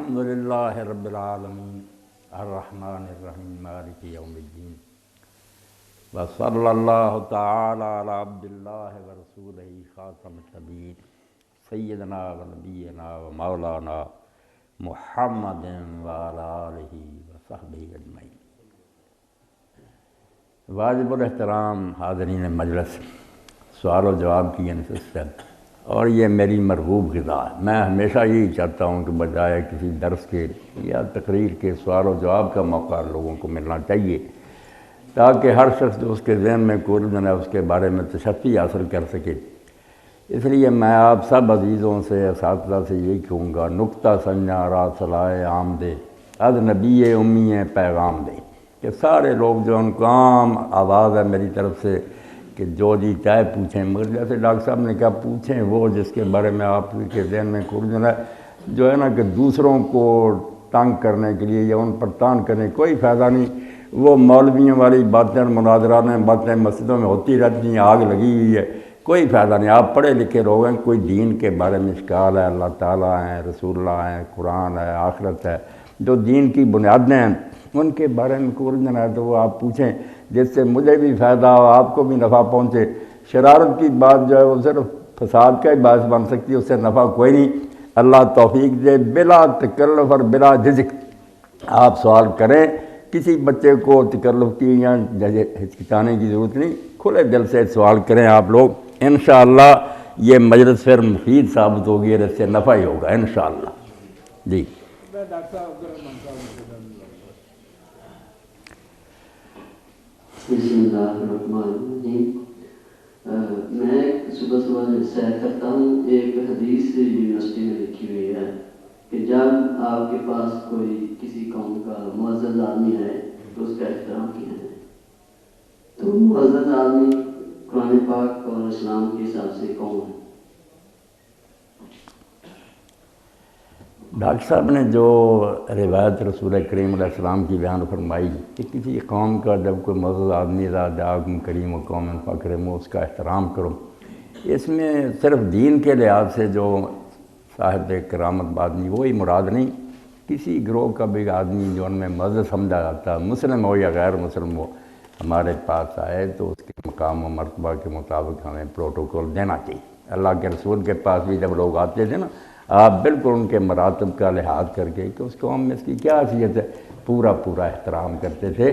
الحمد للہ رب العالمین الرحمن الرحیم مالک یوم الدین وصلی اللہ تعالی علی عبد اللہ ورسولہ خاتم النبیین سیدنا و نبینا و مولانا محمد وعلی آلہ وصحبہ اجمعین۔ واجب الاحترام حاضرین مجلس، سوال و جواب کی نشست اور یہ میری مرغوب غذا ہے۔ میں ہمیشہ یہی چاہتا ہوں کہ بجائے کسی درس کے یا تقریر کے سوال و جواب کا موقع لوگوں کو ملنا چاہیے، تاکہ ہر شخص جو اس کے ذہن میں کوئی الجھن ہے اس کے بارے میں تشفی حاصل کر سکے۔ اس لیے میں آپ سب عزیزوں سے، اساتذہ سے یہی کہوں گا، نکتہ سنجا را صلاح عام دے از نبی امی پیغام دے، کہ سارے لوگ جو ان کو عام آواز ہے میری طرف سے کہ جو جی چاہے پوچھیں، مگر جیسے ڈاکٹر صاحب نے کہا پوچھیں وہ جس کے بارے میں آپ کے ذہن میں الجھن ہے، جو ہے نا کہ دوسروں کو تنگ کرنے کے لیے یا ان پر تان کرنے کوئی فائدہ نہیں۔ وہ مولویوں والی باتیں، مناظرات میں باتیں مسجدوں میں ہوتی رہتی ہیں، آگ لگی ہوئی ہے، کوئی فائدہ نہیں۔ آپ پڑھے لکھے لوگ ہیں، کوئی دین کے بارے میں اشکال ہے، اللہ تعالیٰ ہیں، رسول اللہ ہیں، قرآن ہے، آخرت ہے، جو دین کی بنیادیں ہیں ان کے بارے میں کوئی الجھن ہے تو وہ آپ پوچھیں، جس سے مجھے بھی فائدہ ہو، آپ کو بھی نفع پہنچے۔ شرارت کی بات جو ہے وہ صرف فساد کا ہی باعث بن سکتی ہے، اس سے نفع کوئی نہیں۔ اللہ توفیق دے، بلا تکلف اور بلا جھجک آپ سوال کریں، کسی بچے کو تکلف کی یا ہچکچانے کی ضرورت نہیں، کھلے دل سے سوال کریں آپ لوگ، انشاءاللہ یہ مجلس پھر مفید ثابت ہوگی اور اس سے نفع ہی ہوگا انشاءاللہ۔ جی بسم اللہ الرحمن الرحیم۔ میں صبح سیر کرتا ہوں، ایک حدیث یونیورسٹی میں لکھی ہوئی ہے کہ جب آپ کے پاس کوئی کسی قوم کا معزز آدمی ہے تو اس کا احترام کیا ہے۔ تو معزز آدمی قرآن پاک اور اسلام کے حساب سے کون ہے؟ ڈاکٹر صاحب نے جو روایت رسول کریم علیہ السلام کی بیان فرمائی کہ کسی قوم کا جب کوئی معزز آدمی جاءکم کریم قوم فاکرموا، اس کا احترام کرو، اس میں صرف دین کے لحاظ سے جو صاحب کرامت آدمی وہی مراد نہیں، کسی گروہ کا بھی آدمی جو ان میں معزز سمجھا جاتا ہے، مسلم ہو یا غیر مسلم ہو، ہمارے پاس آئے تو اس کے مقام و مرتبہ کے مطابق ہمیں پروٹوکول دینا چاہیے۔ اللہ کے رسول کے پاس بھی جب لوگ آتے تھے نا، آپ بالکل ان کے مراتب کا لحاظ کر کے کہ اس قوم میں اس کی کیا حیثیت ہے، پورا احترام کرتے تھے۔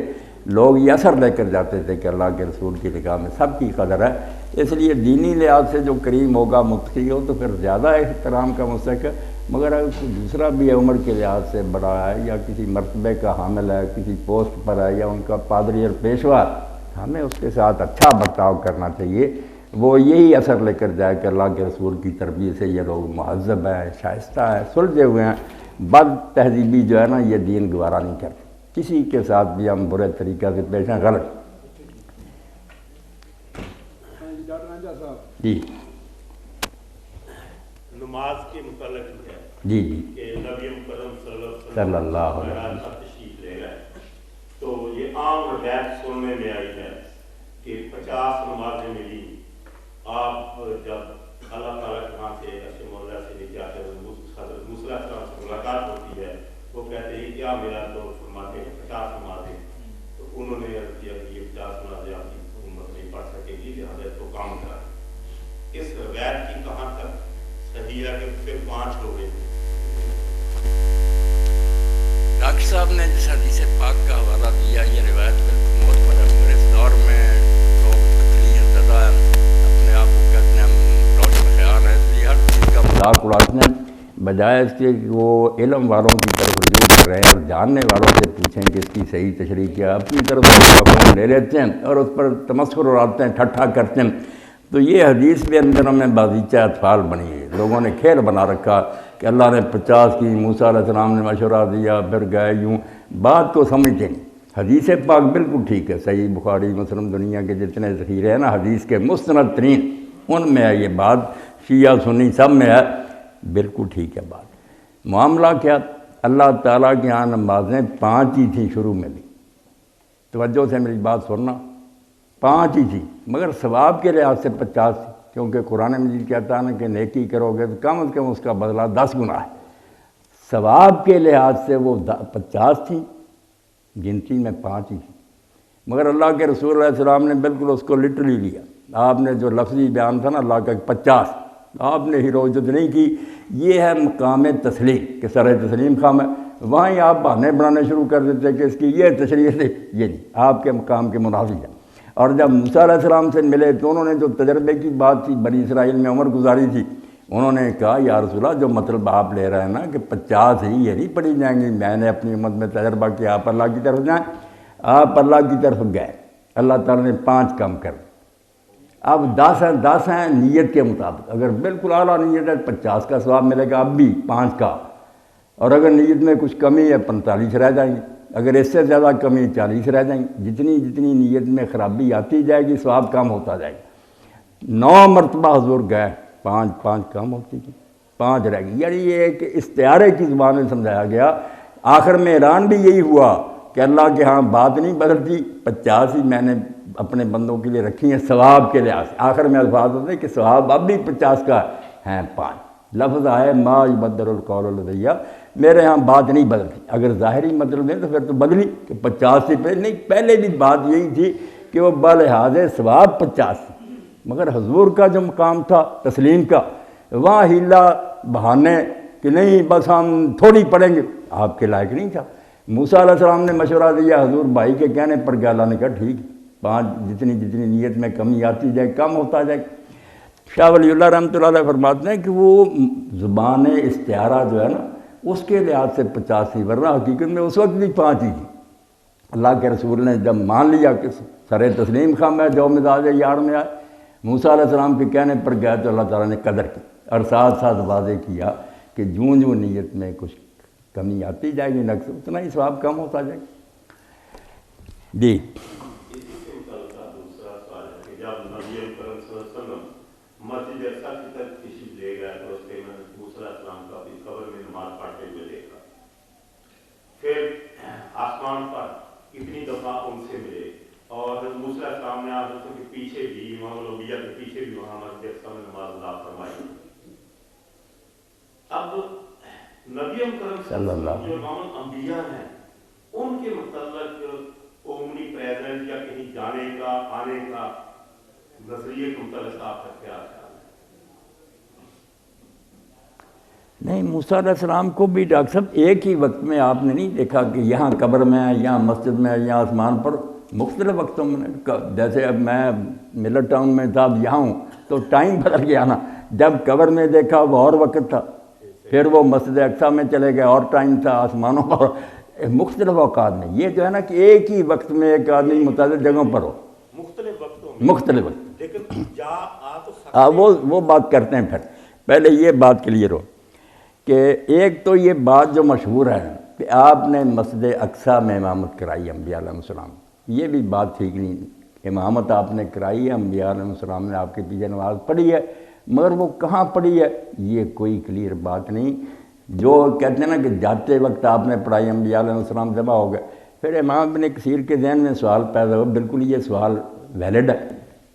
لوگ یہ اثر لے کر جاتے تھے کہ اللہ کے رسول کی نگاہ میں سب کی قدر ہے، اس لیے دینی لحاظ سے جو کریم ہوگا، متقی ہو تو پھر زیادہ احترام کا مستحق ہے، مگر اگر کوئی دوسرا بھی ہے، عمر کے لحاظ سے بڑا ہے یا کسی مرتبے کا حامل ہے، کسی پوسٹ پر ہے یا ان کا پادری اور پیشوا، ہمیں اس کے ساتھ اچھا برتاؤ کرنا چاہیے۔ وہ یہی اثر لے کر جائے کہ اللہ کے رسول کی تربیت سے یہ لوگ مہذب ہیں، شائستہ ہیں، سلجھے ہوئے ہیں۔ بد تہذیبی جو ہے نا یہ دین گوارا نہیں کرتے، کسی کے ساتھ بھی ہم برے طریقہ سے پیش ہیں، غلط۔ جی نماز کے متعلق ہے جی کہ نبی مکرم صلی اللہ علیہ وسلم تشریف لے گئے، تو یہ عام روایت سننے میں آئی ہے کہ 50 نمازیں ملی۔ آپ جب اللہ تعالیٰ کے ہاں سے عرش مولا سے نیچے آتے ہیں، حضرت موسیٰ علیہ السلام سے ملاقات ہوتی ہے، وہ کہتے ہیں کیا میرا تو فرماتے ہیں 50 نمازیں، تو انہوں نے عرض کیا کہ یہ 50 نمازیں آپ کی حکومت نہیں پڑھ سکے گی، لہٰذا اس کو کام کرا۔ اس روایت کی کہاں تک صحیح ہے کہ پھر 5 ہو گئے؟ ڈاکٹر صاحب نے جس حدیث پاک کا حوالہ دیا، یہ روایت بالکل معتبر ہے، مگر اس دور میں لوگ تقریر زدہ اپنے آپ کو کہتے ہیں ہم روشن خیال ہے، اس لیے ہر چیز کا مذاق اڑاتے ہیں، بجائے اس کے کہ وہ علم والوں کی طرف رجوع کر رہے ہیں اور جاننے والوں سے پوچھیں کہ اس کی صحیح تشریح کیا، اپنی طرف سے فون لے لیتے ہیں اور اس پر تمسخر اڑاتے ہیں، ٹھٹھا کرتے ہیں۔ تو یہ حدیث بھی ان دنوں میں بازیچہ اطفال بنی ہے، لوگوں نے کھیل بنا رکھا کہ اللہ نے 50 کی، موسیٰ علیہ السلام نے مشورہ دیا، پھر گئے یوں، بات کو سمجھتے نہیں۔ حدیث پاک بالکل ٹھیک ہے، صحیح بخاری مسلم، دنیا کے جتنے ذخیرے ہیں نا حدیث کے مستند ترین، ان میں ہے یہ بات، شیعہ سنی سب میں ہے، بالکل ٹھیک ہے بات۔ معاملہ کیا، اللہ تعالیٰ کے یہاں نمازیں 5 ہی تھیں شروع میں بھی، توجہ سے میری بات سننا، 5 ہی تھی، مگر ثواب کے لحاظ سے 50 تھی، کیونکہ قرآن مجید کہتا ہے نا کہ نیکی کرو گے تو کم از کم اس کا بدلہ 10 گنا ہے۔ ثواب کے لحاظ سے وہ 50 تھیں، گنتی میں 5 ہی تھیں، مگر اللہ کے رسول علیہ السلام نے بالکل اس کو لٹرلی لیا۔ آپ نے جو لفظی بیان تھا نا اللہ کا 50، آپ نے ہیروجت نہیں کی۔ یہ ہے مقام تسلیم کہ سر تسلیم خام ہے، وہاں ہی آپ بہانے بنانے شروع کر دیتے کہ اس کی یہ تشریح تھی، یہ نہیں، آپ کے مقام کے منافی ہے۔ اور جب موسیٰ علیہ السلام سے ملے تو انہوں نے جو تجربے کی بات تھی، بنی اسرائیل میں عمر گزاری تھی، انہوں نے کہا یا رسول اللہ جو مطلب آپ لے رہے ہیں نا کہ 50 ہی یہ نہیں پڑھی جائیں گی، میں نے اپنی امت میں تجربہ کیا، آپ اللہ کی طرف جائیں۔ آپ اللہ کی طرف گئے، اللہ تعالیٰ نے 5 کم کر۔ اب 10 ہیں نیت کے مطابق، اگر بالکل اعلیٰ نیت ہے 50 کا ثواب ملے گا، اب بھی 5 کا، اور اگر نیت میں کچھ کمی ہے 45 رہ جائیں گے، اگر اس سے زیادہ کمی 40 رہ جائیں گے۔ جتنی جتنی نیت میں خرابی آتی جائے گی ثواب کم ہوتا جائے گا۔ 9 مرتبہ حضور گئے، 5 کم ہوتی گئی، 5 رہ گئی، یعنی یہ ایک استعارے کی زبان میں سمجھایا گیا۔ آخر میں اعلان بھی یہی ہوا کہ اللہ کے ہاں بات نہیں بدلتی، 50 ہی میں نے اپنے بندوں کے لیے رکھی ہیں ثواب کے لحاظ سے۔ آخر میں الفاظ ہوتے ہیں کہ ثواب اب بھی 50 کا ہے، 5 لفظ آئے ما یبدل القول لدی، میرے ہاں بات نہیں بدلتی۔ اگر ظاہری مطلب دیں تو پھر تو بدلی کہ 50 سے پہلے نہیں، پہلے بھی بات یہی تھی کہ وہ بلحاظ ثواب 50 تھی، مگر حضور کا جو مقام تھا تسلیم کا، وہاں ہیلا بہانے کہ نہیں بس ہم تھوڑی پڑھیں گے، آپ کے لائق نہیں تھا۔ موسیٰ علیہ السلام نے مشورہ دیا، حضور بھائی کے کہنے پر گیا، اللہ نے کہا ٹھیک، 5 جتنی نیت میں کمی آتی جائے کم ہوتا جائے۔ شاہ ولی اللہ رحمۃ اللہ علیہ فرماتے ہیں کہ وہ زبان استعارہ جو ہے نا اس کے لحاظ سے 50 ہی، ورنہ حقیقت میں اس وقت بھی 5 ہی تھی۔ اللہ کے رسول نے جب مان لیا کہ سر تسلیم خام ہے، جو مزاج یار میں آئے، موسیٰ علیہ السلام کے کہنے پر گیا تو اللہ تعالیٰ نے قدر کی اور ساتھ ساتھ واضح کیا کہ جوں نیت میں کچھ کمی آتی جائے گی، نقص اتنا ہی ثواب کم ہوتا جائے گا۔ جی مسجد اقصیٰ کی طرف تشریف لے گیا تو اس کے میں موسیٰ علیہ السلام کا اپنی قبر میں نماز پڑھتے ہوئے دیکھا۔ پھر آسمان پر اتنی دفعہ ان سے ملے اور موسیٰ علیہ السلام نے حضرت کے پیچھے بھی، امام الانبیاء کے پیچھے بھی وہاں مسجد اقصیٰ میں نماز ادا فرمائی۔ اب نبی کرم صلی اللہ علیہ وسلم جو امام الانبیاء ہیں، ان کے متعلق عمومی پریزنٹ یا کہیں جانے کا آنے کا نظریے کے متعلق آپ کا کیا خیال ہے؟ نہیں، موسیٰ علیہ السلام کو بھی ڈاکٹر صاحب ایک ہی وقت میں آپ نے نہیں دیکھا کہ یہاں قبر میں ہے، یہاں مسجد میں ہے، یہاں آسمان پر، مختلف وقتوں میں۔ جیسے اب میں ملٹ ٹاؤن میں تھا، اب یہاں ہوں تو ٹائم بدل گیا نا، جب قبر میں دیکھا وہ اور وقت تھا، پھر وہ مسجد اقصیٰ میں چلے گئے اور ٹائم تھا، آسمانوں پر مختلف اوقات میں۔ یہ جو ہے نا کہ ایک ہی وقت میں ایک آدمی متعدد جگہوں پر ہو، مختلف وقتوں میں، مختلف وقت، لیکن جا آ تو سکتے وہ بات کرتے ہیں۔ پھر پہلے یہ بات کلیئر ہو کہ ایک تو یہ بات جو مشہور ہے کہ آپ نے مسجد اقصیٰ میں امامت کرائی انبیاء علیہ السلام، یہ بھی بات ٹھیک نہیں۔ امامت آپ نے کرائی ہے، انبیاء علیہ السلام نے آپ کے پیچھے نماز پڑھی ہے، مگر وہ کہاں پڑھی ہے یہ کوئی کلیئر بات نہیں۔ جو کہتے ہیں نا کہ جاتے وقت آپ نے پڑھائی، انبیاء علیہ السلام جمع ہو گئے، پھر امام ابن کثیر کے ذہن میں سوال پیدا ہوا، بالکل یہ سوال ویلڈ ہے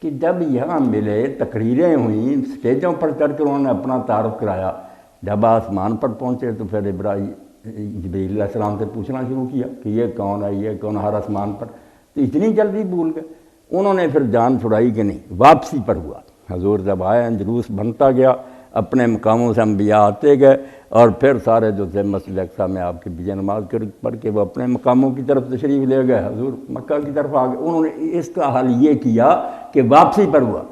کہ جب یہاں ملے، تقریریں ہوئیں، اسٹیجوں پر چڑھ کر انہوں نے اپنا تعارف کرایا، جب آسمان پر پہنچے تو پھر جبریل علیہ السلام سے پوچھنا شروع کیا کہ یہ کون ہے، یہ کون، ہر آسمان پر، تو اتنی جلدی بھول گئے۔ انہوں نے پھر جان چھڑائی کہ نہیں، واپسی پر ہوا۔ حضور جب آئے، جلوس بنتا گیا، اپنے مقاموں سے انبیاء آتے گئے، اور پھر سارے جو تھے مسجد اقصیٰ میں آپ کے پیچھے نماز پڑھ کے وہ اپنے مقاموں کی طرف تشریف لے گئے، حضور مکہ کی طرف آ گئے۔ انہوں نے اس کا حل یہ کیا کہ واپسی پر ہوا،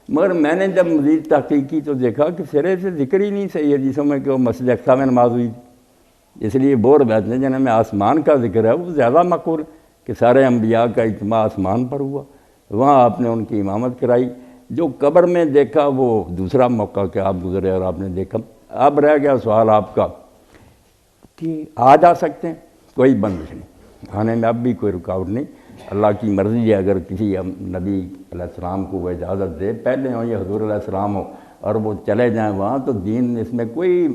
مگر میں نے جب مزید تحقیق کی تو دیکھا کہ سرے سے ذکر ہی نہیں صحیح حدیثوں میں کہ وہ مسجد اقصیٰ میں نماز ہوئی تھی۔ اس لیے بور بیٹھتے ہیں جنہیں میں آسمان کا ذکر ہے وہ زیادہ معقول کہ سارے انبیاء کا اجتماع آسمان پر ہوا، وہاں آپ نے ان کی امامت کرائی۔ جو قبر میں دیکھا وہ دوسرا موقع کہ آپ گزرے اور آپ نے دیکھا۔ اب رہ گیا سوال آپ کا کہ آ جا سکتے ہیں، کوئی بندش نہیں، آنے میں اب بھی کوئی رکاوٹ نہیں، اللہ کی مرضی ہے۔ اگر کسی نبی علیہ السلام کو وہ اجازت دے، پہلے ہوں یا حضور علیہ السلام ہو اور وہ چلے جائیں وہاں، تو دین اس میں کوئی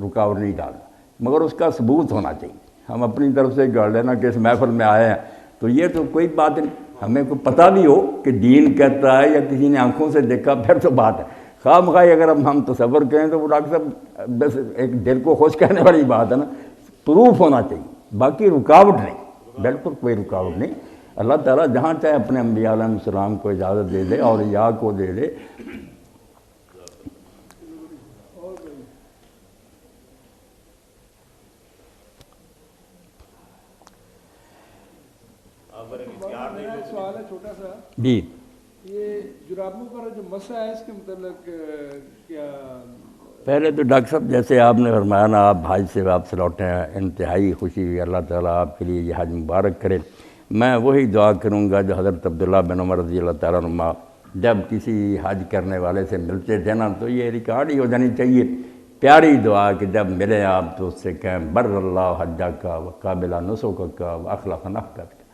رکاوٹ نہیں ڈالتا، مگر اس کا ثبوت ہونا چاہیے۔ ہم اپنی طرف سے گڑھ لینا کہ اس محفل میں آئے ہیں تو یہ تو کوئی بات نہیں، ہمیں کو پتہ بھی ہو کہ دین کہتا ہے یا کسی نے آنکھوں سے دیکھا پھر تو بات ہے، خواہ مخواہ اگر اب ہم تصور کریں تو وہ ڈاکٹر صاحب بس ایک دل کو خوش کرنے والی بات ہے نا، پروف ہونا چاہیے، باقی رکاوٹ نہیں، بالکل کوئی رکاوٹ نہیں۔ اللہ تعالیٰ جہاں چاہے اپنے انبیاء علیہ السلام کو اجازت دے دے، اولیاء کو دے دے۔ میرا ایک سوال ہے چھوٹا سا، جی یہ جرابوں پر جو مسئلہ ہے اس کے متعلق کیا؟ پہلے تو ڈاکٹر صاحب جیسے آپ نے فرمایا نا، آپ حج سے واپس لوٹے ہیں، انتہائی خوشی ہوئی، اللہ تعالیٰ آپ کے لیے یہ حج مبارک کرے۔ میں وہی دعا کروں گا جو حضرت عبداللہ بن عمر رضی اللہ تعالیٰ عنہ جب کسی حج کرنے والے سے ملتے تھے نا تو یہ ریکارڈ ہی ہو جانی چاہیے، پیاری دعا کہ جب ملے آپ تو اس سے کہیں بر اللہ حجہ کا وقابل نسک کا واخلف نفقت کا،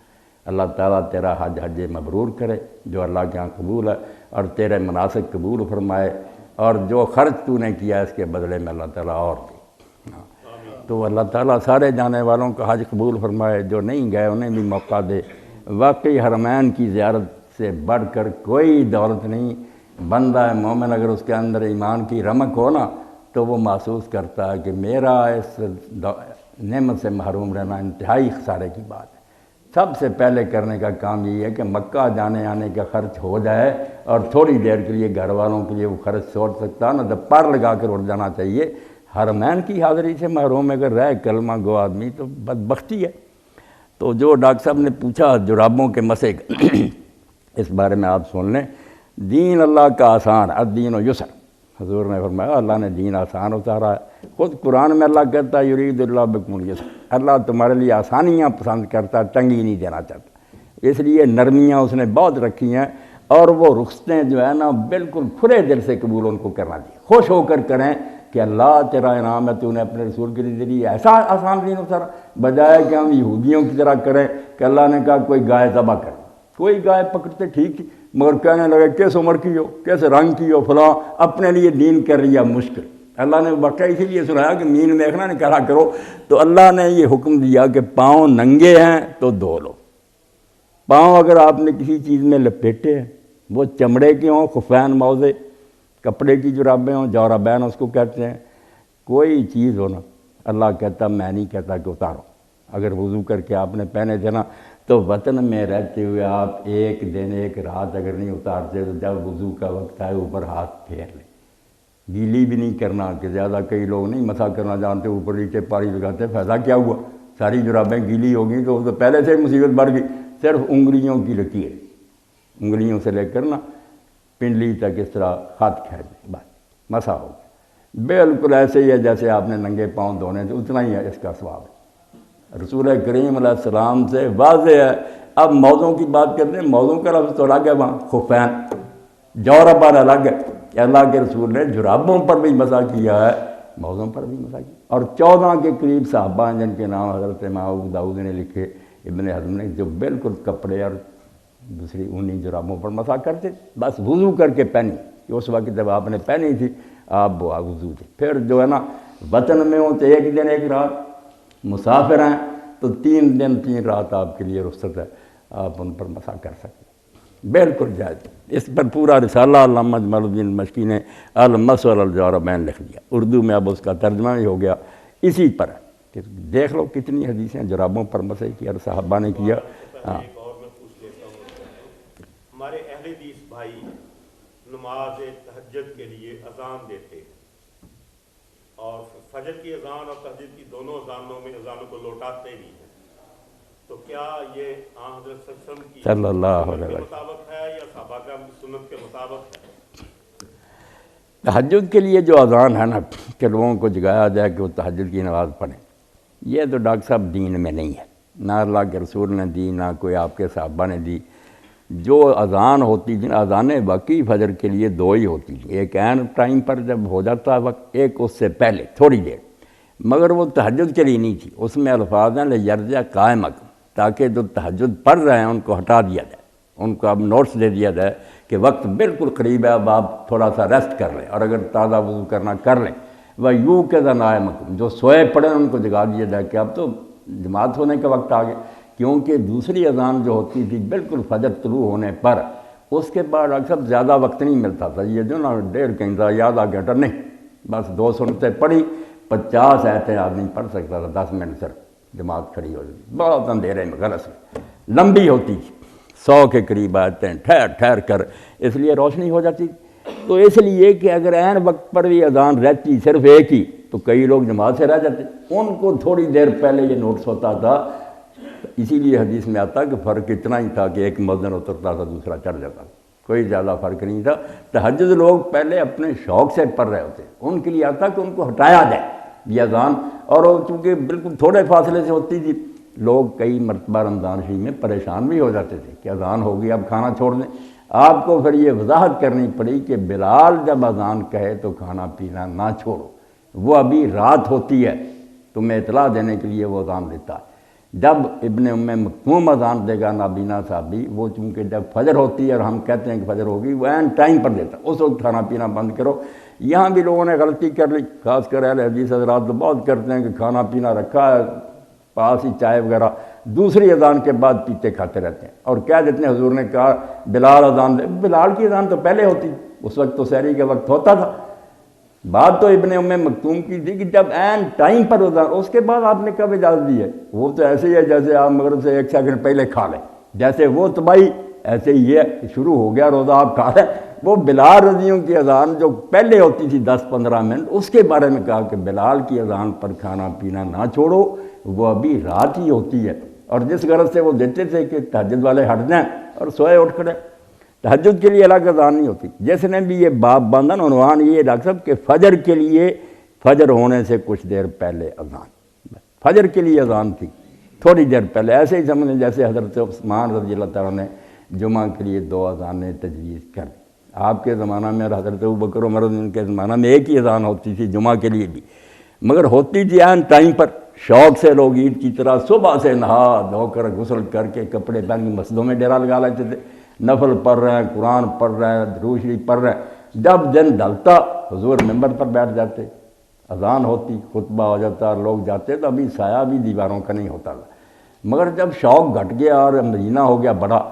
اللہ تعالیٰ تیرا حج مبرور کرے جو اللہ کے ہاں قبول ہے، اور تیرے مناسک قبول فرمائے، اور جو خرچ تو نے کیا اس کے بدلے میں اللہ تعالیٰ اور دے۔ تو اللہ تعالیٰ سارے جانے والوں کا حج قبول فرمائے، جو نہیں گئے انہیں بھی موقع دے۔ واقعی حرمین کی زیارت سے بڑھ کر کوئی دولت نہیں، بندہ مومن اگر اس کے اندر ایمان کی رمق ہو نا تو وہ محسوس کرتا ہے کہ میرا اس نعمت سے محروم رہنا انتہائی خسارے کی بات ہے۔ سب سے پہلے کرنے کا کام یہی ہے کہ مکہ جانے آنے کا خرچ ہو جائے، اور تھوڑی دیر کے لیے گھر والوں کے لیے وہ خرچ چھوڑ سکتا ہے نا تو پر لگا کر اٹھ جانا چاہیے۔ حرمین کی حاضری سے محروم اگر رہے کلمہ گو آدمی تو بدبختی ہے۔ تو جو ڈاکٹر صاحب نے پوچھا جرابوں کے مسئلے کا اس بارے میں آپ سن لیں۔ دین اللہ کا آسان، الدین و یسر، حضور نے فرمایا اللہ نے دین آسان اتارا ہے۔ خود قرآن میں اللہ کہتا ہے یرید اللہ بکم الیسر، اللہ تمہارے لیے آسانیاں پسند کرتا ہے، تنگی نہیں دینا چاہتا، اس لیے نرمیاں اس نے بہت رکھی ہیں، اور وہ رخصتیں جو ہے نا بالکل کھلے دل سے قبول ان کو کرنا چاہیے، خوش ہو کر کریں کہ اللہ تیرا انعام ہے، تو نے اپنے رسول کے ذریعے ایسا آسان دین اتارا، بجائے کہ ہم یہودیوں کی طرح کریں کہ اللہ نے کہا کوئی گائے ذبح کر، کوئی گائے پکڑتے ٹھیک تھی مگر کہنے لگے کس عمر کی ہو، کس رنگ کی ہو، فلاں، اپنے لیے دین کر رہی ہے مشکل۔ اللہ نے واقعہ اسی لیے سنایا کہ مین دیکھنا نہیں کرا کرو، تو اللہ نے یہ حکم دیا کہ پاؤں ننگے ہیں تو دھو لو۔ پاؤں اگر آپ نے کسی چیز میں لپیٹے ہیں، وہ چمڑے کے ہوں، خفین موزے، کپڑے کی جرابیں ہوں، جورابین اس کو کہتے ہیں، کوئی چیز ہو نا، اللہ کہتا میں نہیں کہتا کہ اتارو۔ اگر وضو کر کے آپ نے پہنے تھے نا تو وطن میں رہتے ہوئے آپ ایک دن ایک رات اگر نہیں اتارتے تو جب وضو کا وقت آئے اوپر ہاتھ پھیر لیں، گیلی بھی نہیں کرنا، کہ زیادہ کئی لوگ نہیں مسا کرنا جانتے، اوپر نیچے پاری لگاتے، فائدہ کیا ہوا، ساری جرابیں گیلی ہو گئیں تو پہلے سے مصیبت بڑھ گئی۔ صرف انگلیوں کی لکیر، انگلیوں سے لے کر نا پنڈلی تک اس طرح ہاتھ کھینچ بس مسا ہو گیا، بالکل ایسے ہی ہے جیسے آپ نے ننگے پاؤں دھونے تھے، اتنا ہی ہے اس کا ثواب ہے۔ رسول کریم علیہ السلام سے واضح ہے۔ اب موضوع کی بات کرتے ہیں، موضوع کا لفظ تو الگ ہے، وہاں خفین جوربان الگ ہے، کہ اللہ کے رسول نے جرابوں پر بھی مسح کیا ہے، موضوع پر بھی مسح کیا، اور 14 کے قریب صحابہ ہیں جن کے نام حضرت امام ابو داؤد نے لکھے، ابن حزم نے، جو بالکل کپڑے اور دوسری اونی جرابوں پر مسح کرتے، بس وضو کر کے پہنی، کہ اس وقت جب آپ نے پہنی تھی آپ وہ وضو تھے۔ پھر جو ہے نا وطن میں ہوں تو ایک دن ایک رات، مسافر ہیں تو 3 دن 3 رات آپ کے لیے رخصت ہے، آپ ان پر مسح کر سکتے، بالکل جائز۔ اس پر پورا رسالہ علامہ جمال الدین مشکی نے المسح علی الجوربین لکھ دیا، اردو میں اب اس کا ترجمہ بھی ہو گیا، اسی پر ہے کہ دیکھ لو کتنی حدیثیں جرابوں پر مسح کی اور صحابہ نے کیا۔ ہاں ایک اور میں پوچھ لیتا ہوں، ہمارے اہل حدیث بھائی نماز تہجد کے لیے اذان دیتے ہیں، اور فجر کی اذان اور تہجد کی دونوں اذانوں میں اذانوں کو لوٹاتے بھی ہیں، تو کیا یہ آن حضرت صلی اللہ علیہ وسلم کی صلی اللہ علیہ سنت کے وسلم مطابق ہے یا صحابہ کا سنت کے مطابق ہے؟ تہجد کے لیے جو اذان ہے نا کہ لوگوں کو جگایا جائے کہ وہ تہجد کی نماز پڑھیں، یہ تو ڈاکٹر صاحب دین میں نہیں ہے، نہ اللہ کے رسول نے دی، نہ کوئی آپ کے صحابہ نے دی۔ جو اذان ہوتی تھی، اذانیں واقعی فجر کے لیے 2 ہی ہوتی تھیں، ایک عین ٹائم پر جب ہو جاتا ہے وقت، ایک اس سے پہلے تھوڑی دیر، مگر وہ تہجد کے لیے نہیں تھی، اس میں الفاظ ہیں لیرجع قائمکم، تاکہ جو تہجد پڑھ رہے ہیں ان کو ہٹا دیا جائے، ان کو اب نوٹس دے دیا جائے کہ وقت بالکل قریب ہے، اب آپ تھوڑا سا ریسٹ کر لیں، اور اگر تازہ وضو کرنا کر لیں، وَيُوقِظَ نَائِمَكُمْ، جو سوئے پڑے ان کو جگا دیا جائے کہ اب تو جماعت ہونے کا وقت آ گیا، کیونکہ دوسری اذان جو ہوتی تھی بالکل فجر طلوع ہونے پر، اس کے بعد ڈاکٹر صاحب زیادہ وقت نہیں ملتا تھا، یہ جو نا 1.5 گھنٹہ یا آدھا گھنٹہ نہیں، بس 2 سنتیں پڑھی، 50 آیتیں آدمی پڑھ سکتا تھا 10 منٹ سے، جماعت کھڑی ہو جاتی، بہت اندھیرے میں غلط لمبی ہوتی تھی، 100 کے قریب آیتیں ٹھہر ٹھہر کر، اس لیے روشنی ہو جاتی۔ تو اس لیے کہ اگر عین وقت پر بھی اذان رہتی صرف ایک ہی تو کئی لوگ جماعت سے رہ جاتے، ان کو تھوڑی دیر پہلے یہ نوٹس ہوتا تھا، اسی لیے حدیث میں آتا کہ فرق اتنا ہی تھا کہ ایک مؤذن اترتا تھا دوسرا چڑھ جاتا، کوئی زیادہ فرق نہیں تھا۔ تہجد لوگ پہلے اپنے شوق سے پڑھ رہے ہوتے، ان کے لیے آتا کہ ان کو ہٹایا جائے یہ اذان، اور چونکہ بالکل تھوڑے فاصلے سے ہوتی تھی، لوگ کئی مرتبہ رمضان شریف میں پریشان بھی ہو جاتے تھے کہ اذان ہوگی اب کھانا چھوڑ دیں۔ آپ کو پھر یہ وضاحت کرنی پڑی کہ بلال جب اذان کہے تو کھانا پینا نہ چھوڑو، وہ ابھی رات ہوتی ہے، تمہیں اطلاع دینے کے لیے وہ اذان دیتا ہے۔ جب ابن ام مکتوم اذان دے گا نابینا صحابی، وہ چونکہ جب فجر ہوتی ہے اور ہم کہتے ہیں کہ فجر ہوگی، وہ عین ٹائم پر دیتا، اس وقت کھانا پینا بند کرو۔ یہاں بھی لوگوں نے غلطی کر لی، خاص کر اہل حدیث حضرات تو بہت کرتے ہیں کہ کھانا پینا رکھا ہے پاس ہی، چائے وغیرہ دوسری اذان کے بعد پیتے کھاتے رہتے ہیں، اور کیا جتنے حضور نے کہا بلال اذان دے، بلال کی اذان تو پہلے ہوتی، اس وقت تو سحری کا وقت ہوتا تھا، بات تو ابن ام مکتوم کی تھی کہ جب عین ٹائم پر اذان، اس کے بعد آپ نے کب اجازت دی ہے؟ وہ تو ایسے ہی ہے جیسے آپ مغرب سے 1 سیکنڈ پہلے کھا لیں، جیسے وہ تباہی ایسے ہی ہے، شروع ہو گیا روزہ آپ کھا لیں۔ وہ بلال رضیوں کی اذان جو پہلے ہوتی تھی 10-15 منٹ، اس کے بارے میں کہا کہ بلال کی اذان پر کھانا پینا نہ چھوڑو، وہ ابھی رات ہی ہوتی ہے، اور جس غرض سے وہ دیتے تھے کہ تہجد والے ہٹ جائیں اور سوئے اٹھ کھڑے، تہجد کے لیے الگ اذان نہیں ہوتی۔ جس نے بھی یہ باب باندھا نا، عنوان یہ ڈاکٹر صاحب کہ فجر کے لیے، فجر ہونے سے کچھ دیر پہلے اذان، فجر کے لیے اذان تھی تھوڑی دیر پہلے، ایسے ہی سمجھیں جیسے حضرت عثمان رضی اللہ تعالیٰ نے جمعہ کے لیے 2 اذانیں تجویز کر دی۔ آپ کے زمانہ میں اور حضرت ابوبکر عمر ان کے زمانہ میں ایک ہی اذان ہوتی تھی جمعہ کے لیے بھی، مگر ہوتی تھی عین ٹائم پر، شوق سے لوگ عید کی طرح صبح سے نہا دھو کر غسل کر کے کپڑے پہن کے مسجدوں میں ڈیرا لگا لیتے تھے، نفل پڑھ رہے ہیں، قرآن پڑھ رہے ہیں، درود شریف پڑھ رہے ہیں۔ جب دن ڈھلتا حضور ممبر پر بیٹھ جاتے، اذان ہوتی، خطبہ ہو جاتا، لوگ جاتے تو ابھی سایہ بھی دیواروں کا نہیں ہوتا تھا۔ مگر جب شوق گھٹ گیا اور مدینہ ہو گیا بڑا،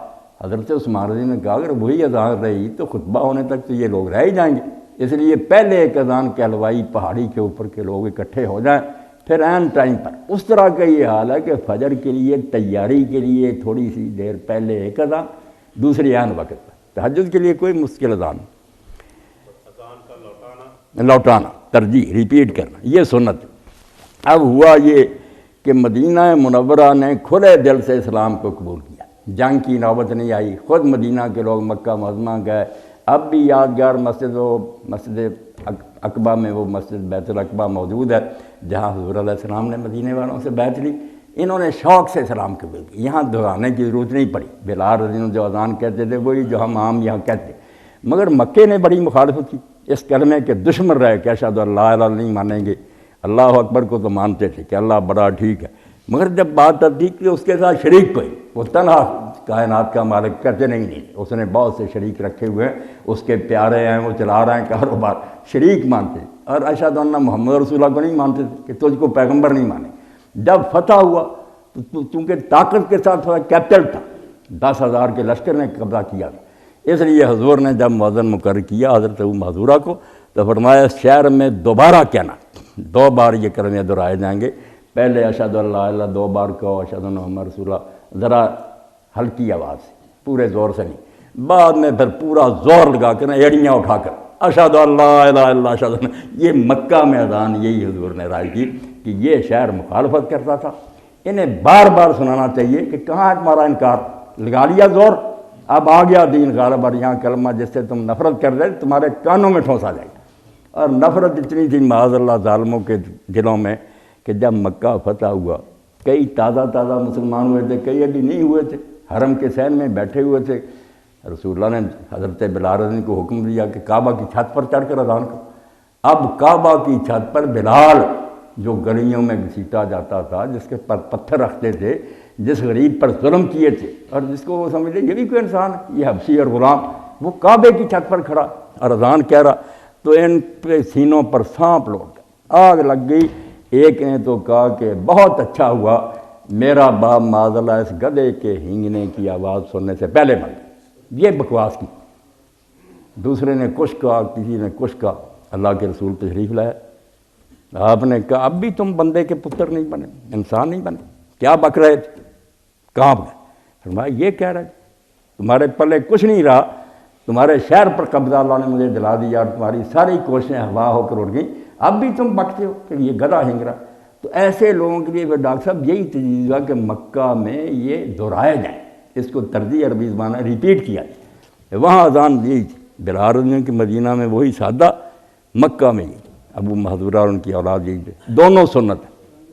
حضرت عثمان رضی نے کہا اگر وہی اذان رہی تو خطبہ ہونے تک تو یہ لوگ رہ ہی جائیں گے، اس لیے پہلے ایک اذان کہلوائی پہاڑی کے اوپر کے لوگ اکٹھے ہو جائیں، پھر عین ٹائم پر۔ اس طرح کا یہ حال ہے کہ فجر کے لیے تیاری کے لیے تھوڑی سی دیر پہلے ایک اذان، دوسری عین وقت پر۔ تہجد کے لیے کوئی مشکل اذان لوٹانا، ترجیح، ریپیٹ کرنا، یہ سنت۔ اب ہوا یہ کہ مدینہ منورہ نے کھلے دل سے اسلام کو قبول کیا، جنگ کی نوبت نہیں آئی، خود مدینہ کے لوگ مکہ معظمہ گئے۔ اب بھی یادگار مسجد، وہ مسجد عقبہ میں وہ مسجد بیت العقبہ موجود ہے جہاں حضور علیہ السلام نے مدینے والوں سے بیعت لی، انہوں نے شوق سے اسلام قبول کیا، یہاں دہرانے کی ضرورت نہیں پڑی۔ بلال رضی اللہ جو اذان کہتے تھے وہی جو ہم عام یہاں کہتے، مگر مکے نے بڑی مخالفت کی اس کلمے کے، دشمن رہے کہ اشہد ان لا الہ نہیں مانیں گے، اللہ اکبر کو تو مانتے تھے کہ اللہ بڑا ٹھیک ہے، مگر جب بات آتی کہ اس کے ساتھ شریک کوئی، وہ تنہا کائنات کا مالک کہتے نہیں، اس نے بہت سے شریک رکھے ہوئے ہیں، اس کے پیارے ہیں، وہ چلا رہے ہیں کاروبار، شریک مانتے، اور اشہد ان محمد رسول اللہ کو نہیں مانتے کہ تجھ کو پیغمبر نہیں مانے۔ جب فتح ہوا تو چونکہ طاقت کے ساتھ تھوڑا کیپٹل تھا، 10,000 کے لشکر نے قبضہ کیا تھا، اس لیے حضور نے جب مؤذن مقرر کیا حضرت ابو محذورہ کو، تو فرمایا اس شہر میں دوبارہ کہنا، 2 بار یہ کلمے دہرائے جائیں گے، پہلے اشہد ان لا الہ 2 بار کہو، اشہد ان محمد رسول اللہ ذرا ہلکی آواز سے، پورے زور سے نہیں، بعد میں پھر پورا زور لگا کر ایڑیاں اٹھا کر اشہد ان لا الہ الا اللہ اشہد ان۔ یہ مکہ میں اذان یہی حضور نے رائے کی کہ یہ شہر مخالفت کرتا تھا، انہیں بار بار سنانا چاہیے کہ کہاں ہے تمہارا انکار، لگا لیا زور، اب آ گیا دین غالب، اور یہاں کلمہ جس سے تم نفرت کر رہے تمہارے کانوں میں ٹھونسا جائے گا۔ اور نفرت اتنی تھی معاذ اللہ ظالموں کے دلوں میں کہ جب مکہ فتح ہوا، کئی تازہ مسلمان ہوئے تھے، کئی ابھی نہیں ہوئے تھے، حرم کے صحن میں بیٹھے ہوئے تھے، رسول اللہ نے حضرت بلال رضی کو حکم دیا کہ کعبہ کی چھت پر چڑھ کر اذان کرو۔ اب کعبہ کی چھت پر بلال جو گلیوں میں گھسیٹا جاتا تھا، جس کے پر پتھر رکھتے تھے، جس غریب پر ظلم کیے تھے، اور جس کو وہ سمجھتے یہ بھی کوئی انسان ہے، یہ حبشی اور غلام، وہ کعبے کی چھت پر کھڑا اور اذان کہہ رہا، تو ان پہ سینوں پر سانپ لوٹ گیا، آگ لگ گئی۔ ایک نے تو کہا کہ بہت اچھا ہوا میرا باپ معاذ اللہ اس گدھے کے ہینگنے کی آواز سننے سے پہلے مر گیا، یہ بکواس کی. دوسرے نے کچھ کہا, کسی نے کچھ کہا, اللہ کے رسول تشریف لائے, آپ نے کہا اب بھی تم بندے کے پتر نہیں بنے, انسان نہیں بنے, کیا بک رہے تھے, کہاں گئے؟ فرمایا یہ کہہ رہے تمہارے پلے کچھ نہیں رہا, تمہارے شہر پر قبضہ اللہ نے مجھے دلا دیا اور تمہاری ساری کوششیں ہوا ہو کر اڑ گئیں, اب بھی تم بکتے ہو کہ یہ گدھا ہنگرا. تو ایسے لوگوں کے لیے پھر ڈاکٹر صاحب یہی تجویز ہوا کہ مکہ میں یہ دہرایا جائے, اس کو ترجیح عربی زبان ریپیٹ کیا جائے. وہاں اذان دی تھی, بلال کی مدینہ میں وہی سادہ, مکہ میں یہ ابو محذورہ اور ان کی اولاد یہی تھے, دونوں سنت.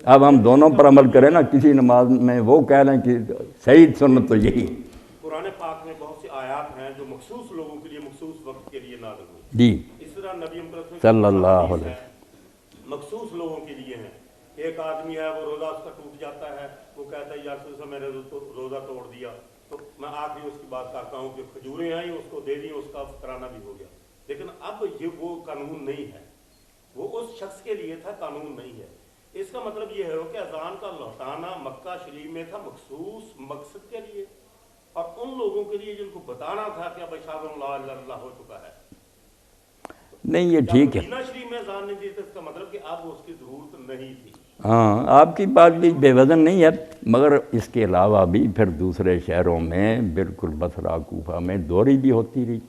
اب ہم دونوں پر عمل کریں نا, کسی نماز میں وہ کہہ رہے ہیں کہ صحیح سنت تو یہی ہے. قرآن پاک میں بہت سی آیات ہیں جو مخصوص لوگوں کے لیے مخصوص وقت کے لیے نازل ہوئی. جی اس طرح نبی کریم صلی اللہ علیہ مخصوص لوگوں کے لیے ہیں. ایک آدمی ہے وہ روزہ اس کا ٹوٹ جاتا ہے, وہ کہتا ہے یا رسول اللہ میں نے روزہ توڑ دیا, تو میں آخری اس کی بات کرتا ہوں کہ کھجوریں آئیں اس کو دے دیں, اس کا فطرانہ بھی ہو گیا. لیکن اب یہ وہ قانون نہیں ہے, وہ اس شخص کے لیے تھا, قانون نہیں ہے. اس کا مطلب یہ ہے کہ اذان کا لوٹانا مکہ شریف میں تھا مخصوص مقصد کے لیے, اور ان لوگوں کے لیے جن کو بتانا تھا کہ اب اشہاد لا الہ الا اللہ ہو چکا ہے. نہیں یہ ٹھیک ہے. مدینہ شریف میں اذان نہیں دی تو اس کا مطلب کہ اب اس کی ضرورت نہیں تھی. ہاں آپ کی بات بھی بے وزن نہیں ہے, مگر اس کے علاوہ بھی پھر دوسرے شہروں میں بالکل بصرہ کوفہ میں دوری بھی ہوتی رہی,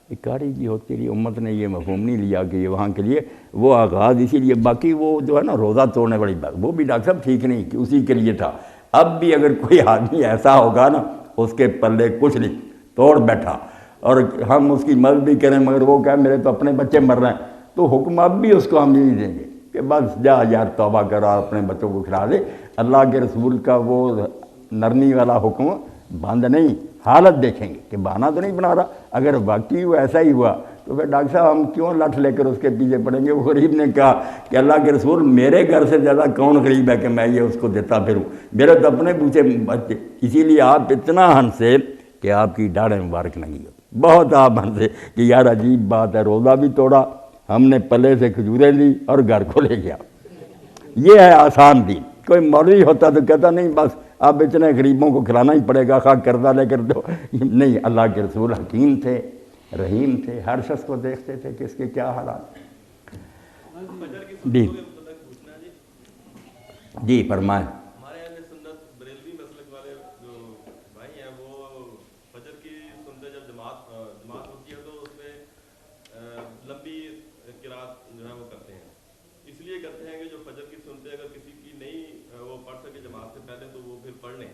اکاری بھی ہوتی رہی. امت نے یہ مفہوم نہیں لیا کہ یہ وہاں کے لیے وہ آغاز اسی لیے. باقی وہ جو ہے نا روزہ توڑنے والی بات, وہ بھی ڈاکٹر صاحب ٹھیک نہیں کہ اسی کے لیے تھا. اب بھی اگر کوئی آدمی ایسا ہوگا نا اس کے پلے کچھ نہیں, توڑ بیٹھا, اور ہم اس کی مدد بھی کریں مگر وہ کہے میرے تو اپنے بچے مر رہے ہیں, تو حکم اب بھی اس کو ہم نہیں دیں گے کہ بس جا یار توبہ کرا, اپنے بچوں کو کھلا دے. اللہ کے رسول کا وہ نرمی والا حکم بند نہیں, حالت دیکھیں گے کہ بہانہ تو نہیں بنا رہا. اگر واقعی وہ ایسا ہی ہوا تو پھر ڈاکٹر صاحب ہم کیوں لٹھ لے کر اس کے پیچھے پڑیں گے. وہ غریب نے کہا کہ اللہ کے رسول میرے گھر سے زیادہ کون غریب ہے کہ میں یہ اس کو دیتا پھروں, میرے تو اپنے پوچھے بچے. اسی لیے آپ اتنا ہنسے کہ آپ کی داڑھیں مبارک لگی ہو, بہت آپ ہنسے کہ یار عجیب بات ہے, روزہ بھی توڑا, ہم نے پلے سے کھجوریں لی اور گھر کو لے گیا. یہ ہے آسان دین. کوئی مولوی ہوتا تو کہتا نہیں بس اب اتنے غریبوں کو کھلانا ہی پڑے گا, خواہ قرضہ لے کر دو. نہیں, اللہ کے رسول حکیم تھے, رحیم تھے, ہر شخص کو دیکھتے تھے کہ اس کے کیا حالات. جی جی فرمائیں. ہمارے اہل سنت بریلوی مسلک والے جو بھائی ہیں وہ فجر کی سنتے جب جماعت ہوتی ہے تو اس میں لمبی قرات جو ہے وہ کرتے ہیں. اس لیے کرتے ہیں کہ جو فجر کی سنتے اگر کسی کی نہیں وہ پڑھ سکے جماعت سے پہلے تو وہ پھر پڑھ لیں.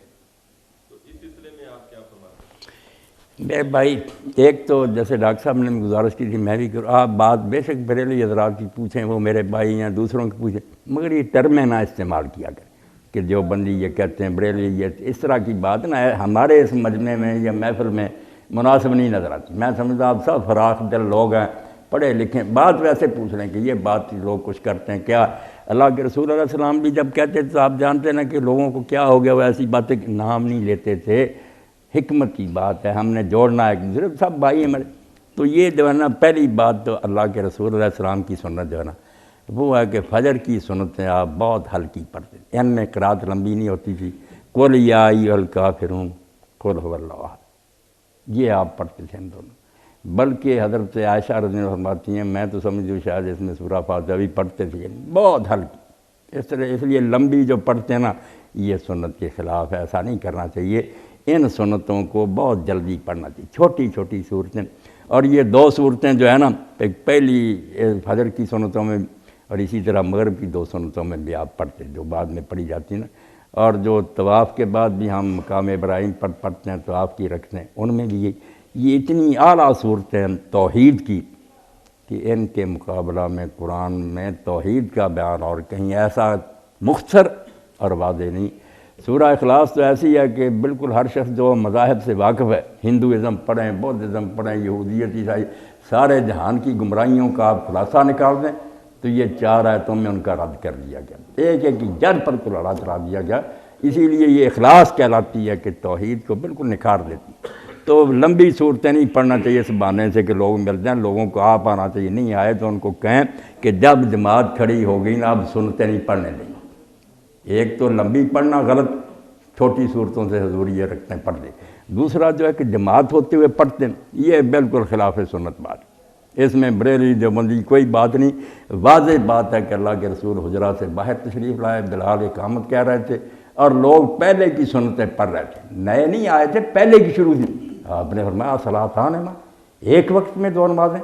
تو اس سلسلے میں آپ کیا فرماتے ہیں؟ میرے بھائی ایک تو جیسے ڈاکٹر صاحب نے گزارش کی تھی میں بھی کروں, آپ بات بے شک بریلوی حضرات کی پوچھیں, وہ میرے بھائی ہیں, دوسروں کی پوچھیں, مگر یہ ٹرمیں نہ استعمال کیا کریں کہ جو بندی یہ کہتے ہیں بریلوی, یہ اس طرح کی بات نا ہمارے اس مجمع میں یا محفل میں مناسب نہیں نظر آتی. میں سمجھتا آپ سب فراخ دل لوگ ہیں, پڑھے لکھیں, بات ویسے پوچھ لیں کہ یہ بات لوگ کچھ کرتے ہیں کیا. اللہ کے رسول علیہ السلام بھی جب کہتے تھے تو آپ جانتے نا کہ لوگوں کو کیا ہو گیا, وہ ایسی باتیں نام نہیں لیتے تھے. حکمت کی بات ہے, ہم نے جوڑنا ہے ایک دوسرے, سب بھائی ہمارے. تو یہ جو ہے نا پہلی بات تو اللہ کے رسول علیہ السلام کی سنت جو ہے نا وہ ہے کہ فجر کی سنتیں آپ بہت ہلکی پڑھتے تھے. ان میں قرات لمبی نہیں ہوتی تھی. قل یا ایھا الکافرون قل هو اللہ احد, یہ آپ پڑھتے تھے ان دونوں. بلکہ حضرت عائشہ رضی اللہ عنہا فرماتی ہیں میں تو سمجھوں شاید اس میں سورہ فاتحہ بھی پڑھتے تھے, بہت ہلکی. اس طرح اس لیے لمبی جو پڑھتے ہیں نا یہ سنت کے خلاف ہے, ایسا نہیں کرنا چاہیے. ان سنتوں کو بہت جلدی پڑھنا چاہیے, چھوٹی چھوٹی صورتیں. اور یہ دو صورتیں جو ہے نا, ایک پہلی فجر کی سنتوں میں اور اسی طرح مغرب کی دو سنتوں میں بھی آپ پڑھتے جو بعد میں پڑھی جاتی ہیں نا, اور جو طواف کے بعد بھی ہم مقام ابراہیم پر پڑھتے ہیں, طواف کی رکھتے ہیں, ان میں بھی یہ اتنی اعلیٰ صورتیں توحید کی کہ ان کے مقابلہ میں قرآن میں توحید کا بیان اور کہیں ایسا مختصر اور واضح نہیں. سورہ اخلاص تو ایسی ہے کہ بالکل ہر شخص جو مذاہب سے واقف ہے, ہندوازم پڑھیں, بودھزم پڑھیں, یہودیت, عیسائی, سارے جہان کی گمراہیوں کا آپ خلاصہ نکال دیں تو یہ 4 آیتوں میں ان کا رد کر دیا گیا, ایک ایک کی جڑ پر کلہاڑا چلا دیا گیا. اسی لیے یہ اخلاص کہلاتی ہے کہ توحید کو بالکل نکھار دیتی. تو لمبی صورتیں نہیں پڑھنا چاہیے اس بہانے سے کہ لوگ مل جائیں, لوگوں کو آپ آنا چاہیے. نہیں آئے تو ان کو کہیں کہ جب جماعت کھڑی ہو گئی نا اب سنتیں نہیں پڑھنے دیں. ایک تو لمبی پڑھنا غلط, چھوٹی صورتوں سے حضور یہ رکھتے ہیں پڑھ دیں. دوسرا جو ہے کہ جماعت ہوتے ہوئے پڑھتے ہیں، یہ بالکل خلاف سنت بات، اس میں بریلوی دیوبندی کوئی بات نہیں، واضح بات ہے کہ اللہ کے رسول حجرات سے باہر تشریف لائے، بلال اقامت کہہ رہے تھے اور لوگ پہلے کی سنتیں پڑھ رہے تھے، نئے نہیں آئے تھے، پہلے کی شروع تھی۔ آپ نے فرمایا صلاۃان ہے، ایک وقت میں 2 نمازیں،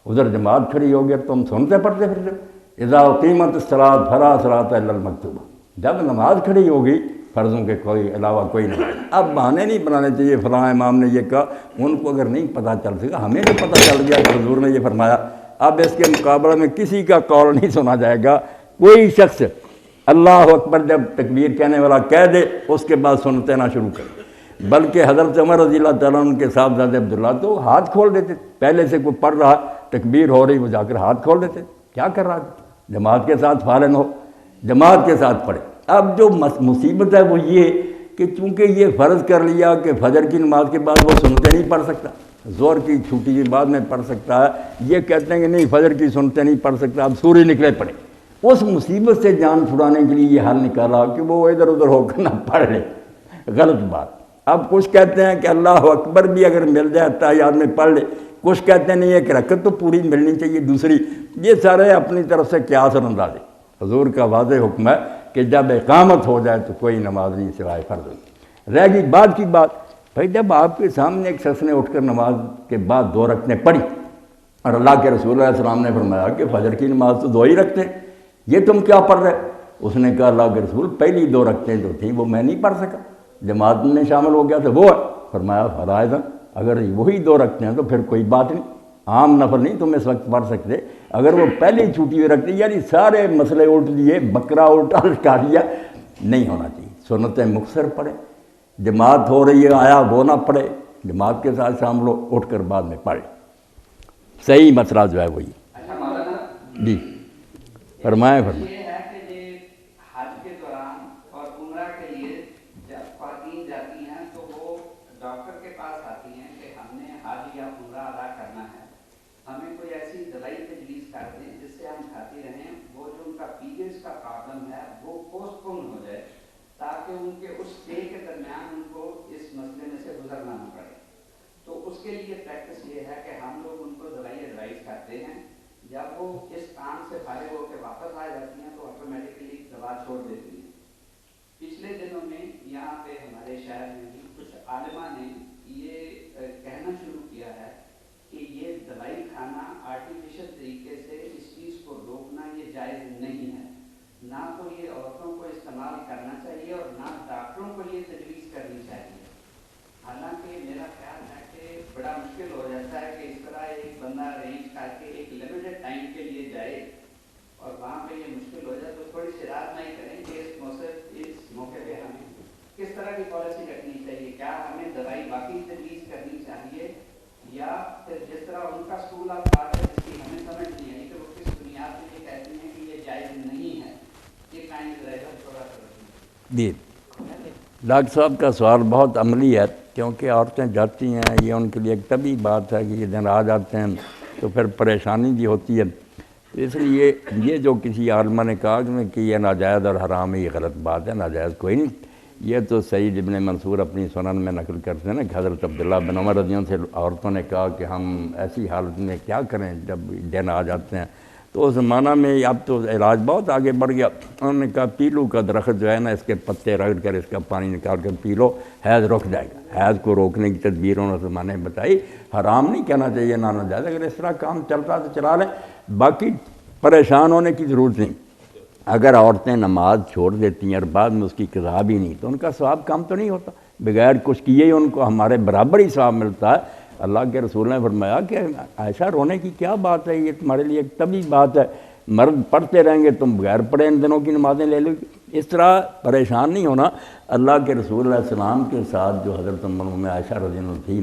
ادھر جماعت کھڑی ہو گئی تم سنتے پڑھتے پھرتے، اذا اقیمت الصلاۃ فلا صلاۃ الا المکتوبہ، جب نماز کھڑی ہوگی فرضوں کے کوئی علاوہ کوئی نماز۔ اب بہانے نہیں بنانے چاہیے فلاں امام نے یہ کہا، ان کو اگر نہیں پتہ چل سکا، ہمیں تو پتہ چل گیا کہ حضور نے یہ فرمایا، اب اس کے مقابلے میں کسی کا قول نہیں سنا جائے گا۔ کوئی شخص اللہ اکبر جب تکبیر کہنے والا کہہ دے اس کے بعد سنتے نہ شروع کرے، بلکہ حضرت عمر رضی اللہ تعالیٰ عنہ کے صاحبزادے عبداللہ تو ہاتھ کھول دیتے، پہلے سے کوئی پڑھ رہا تکبیر ہو رہی وہ جا کر ہاتھ کھول دیتے، کیا کر رہا ہے، جماعت کے ساتھ فارغ ہو، جماعت کے ساتھ پڑھے۔ اب جو مصیبت ہے وہ یہ کہ چونکہ یہ فرض کر لیا کہ فجر کی نماز کے بعد وہ سنتے نہیں پڑھ سکتا، ظہر کی چھٹی کے بعد میں پڑھ سکتا ہے، یہ کہتے ہیں کہ نہیں فجر کی سنتے نہیں پڑھ سکتا، اب سورج نکلے پڑے۔ اس مصیبت سے جان چھڑانے کے لیے یہ حل نکالا کہ وہ ادھر ادھر ہو کر نہ پڑھ لے، غلط بات۔ اب کچھ کہتے ہیں کہ اللہ اکبر بھی اگر مل جائے تحیات میں پڑھ لے، کچھ کہتے ہیں نہیں ایک رکعت تو پوری ملنی چاہیے دوسری، یہ سارے اپنی طرف سے قیاس اور اندازے۔ حضور کا واضح حکم ہے کہ جب اقامت ہو جائے تو کوئی نماز نہیں سوائے فرض ہوگی۔ رہ گئی بعد کی بات، بھائی جب آپ کے سامنے ایک شخص نے اٹھ کر نماز کے بعد 2 رکعتیں پڑھی اور اللہ کے رسول علیہ السلام نے فرمایا کہ فجر کی نماز تو 2 ہی رکھتے ہیں، یہ تم کیا پڑھ رہے؟ اس نے کہا اللہ کے رسول پہلی 2 رکعتیں جو تھیں وہ میں نہیں پڑھ سکا، جماعت میں شامل ہو گیا تو وہ ہے۔ فرمایا فرائض، اگر وہی 2 رکھتے ہیں تو پھر کوئی بات نہیں، عام نفر نہیں تم اس وقت پڑھ سکتے۔ اگر وہ پہلے چھوٹی ہوئی رکھتے یعنی سارے مسئلے الٹ دیے، بکرا الٹا لٹا دیا، نہیں ہونا چاہیے۔ سنتیں مختصر پڑھیں، جماعت ہو رہی ہے آیا وہ نہ پڑھے، جماعت کے ساتھ شامل ہو اٹھ کر بعد میں پڑھے، صحیح مسئلہ جو ہے وہی۔ اچھا مولانا جی فرمائیں فرمائیں۔ یہ ہے کہ یہ حج کے دوران اور عمرہ کے لیے جب خواتین جاتی ہیں تو وہ ڈاکٹر کے پاس آتی ہیں کہ ہم نے حج یا عمرہ ادا کرنا ہے، ہمیں کوئی ایسی دوائی تجویز کر دیں جس سے ہم کھاتی رہیں، وہ جو ان کا پیریڈس کا پرابلم ہے وہ پوسٹ پون ہو جائے تاکہ ان کے اس ڈے کے درمیان ان کو اس مسئلے میں سے گزرنا نہ پڑے۔ تو اس کے لیے پریکٹس یہ ہے کہ ہم لوگ ان کو دوائی ایڈوائز کرتے ہیں، جب وہ اس کام سے فارغ ہو کے واپس آ جاتی ہیں تو آٹومیٹکلی دوا چھوڑ دیتی ہیں۔ پچھلے دنوں میں یہاں پہ ہمارے شہر میں بھی کچھ عالمہ نے یہ کہنا شروع کیا ہے کہ یہ دوائی کھانا آرٹیفیشل طریقے سے اس چیز کو روکنا یہ جائز نہیں ہے، نہ تو یہ عورتوں کو استعمال کرنا چاہیے اور نہ ڈاکٹروں کو یہ تجویز کرنی چاہیے۔ حالانکہ میرا خیال ہے کہ بڑا مشکل ہو جاتا ہے کہ اس طرح ایک بندہ ارینج کر کے ایک لمیٹڈ ٹائم کے لیے جائے اور وہاں پہ یہ مشکل ہو جائے، تو تھوڑی سی رات نہیں کریں کہ اس موقع پہ ہمیں کس طرح کی پالیسی رکھنی چاہیے، کیا ہمیں دوائی باقی تجویز کرنی چاہیے یا پھر جس طرح ان کا اسکول آف تھاٹ ہے جس کی ہمیں سمجھ نہیں آئی کہ وہ کس بنیاد پہ یہ کہتی ہیں کہ یہ جائز نہیں ہے، یہ کائنڈ رہے گا تھوڑا سا۔ جی ڈاکٹر صاحب کا سوال بہت عملی ہے، کیونکہ عورتیں جاتی ہیں، یہ ان کے لیے ایک طبی بات ہے کہ یہ دن آ جاتے ہیں تو پھر پریشانی بھی ہوتی ہے، اس لیے یہ جو کسی عالمہ نے کہا کہ یہ ناجائز اور حرام ہے، یہ غلط بات ہے، ناجائز کوئی نہیں۔ یہ تو سعید ابن منصور اپنی سنن میں نقل کرتے ہیں نا کہ حضرت عبداللہ بن عمر رضی اللہ عنہ سے عورتوں نے کہا کہ ہم ایسی حالت میں کیا کریں جب دن آ جاتے ہیں، تو اس زمانہ میں اب تو علاج بہت آگے بڑھ گیا، انہوں نے کہا پیلو کا درخت جو ہے نا اس کے پتے رگڑ کر اس کا پانی نکال کر پی لو، حیض رک جائے گا۔ حیض کو روکنے کی تدبیر انہوں نے زمانے میں بتائی، حرام نہیں کہنا چاہیے، نہ ناجائز، اگر اس طرح کام چلتا تو چلا لیں، باقی پریشان ہونے کی ضرورت نہیں۔ اگر عورتیں نماز چھوڑ دیتی ہیں اور بعد میں اس کی قضا بھی نہیں تو ان کا ثواب کم تو نہیں ہوتا، بغیر کچھ کیے ہی ان کو ہمارے برابر ہی ثواب ملتا ہے۔ اللہ کے رسول نے فرمایا کہ عائشہ رونے کی کیا بات ہے، یہ تمہارے لیے ایک طبی بات ہے، مرد پڑھتے رہیں گے تم بغیر پڑھے ان دنوں کی نمازیں لے لو، اس طرح پریشان نہیں ہونا۔ اللہ کے رسول علیہ السلام کے ساتھ جو حضرت ام عائشہ رضی اللہ عنہ تھی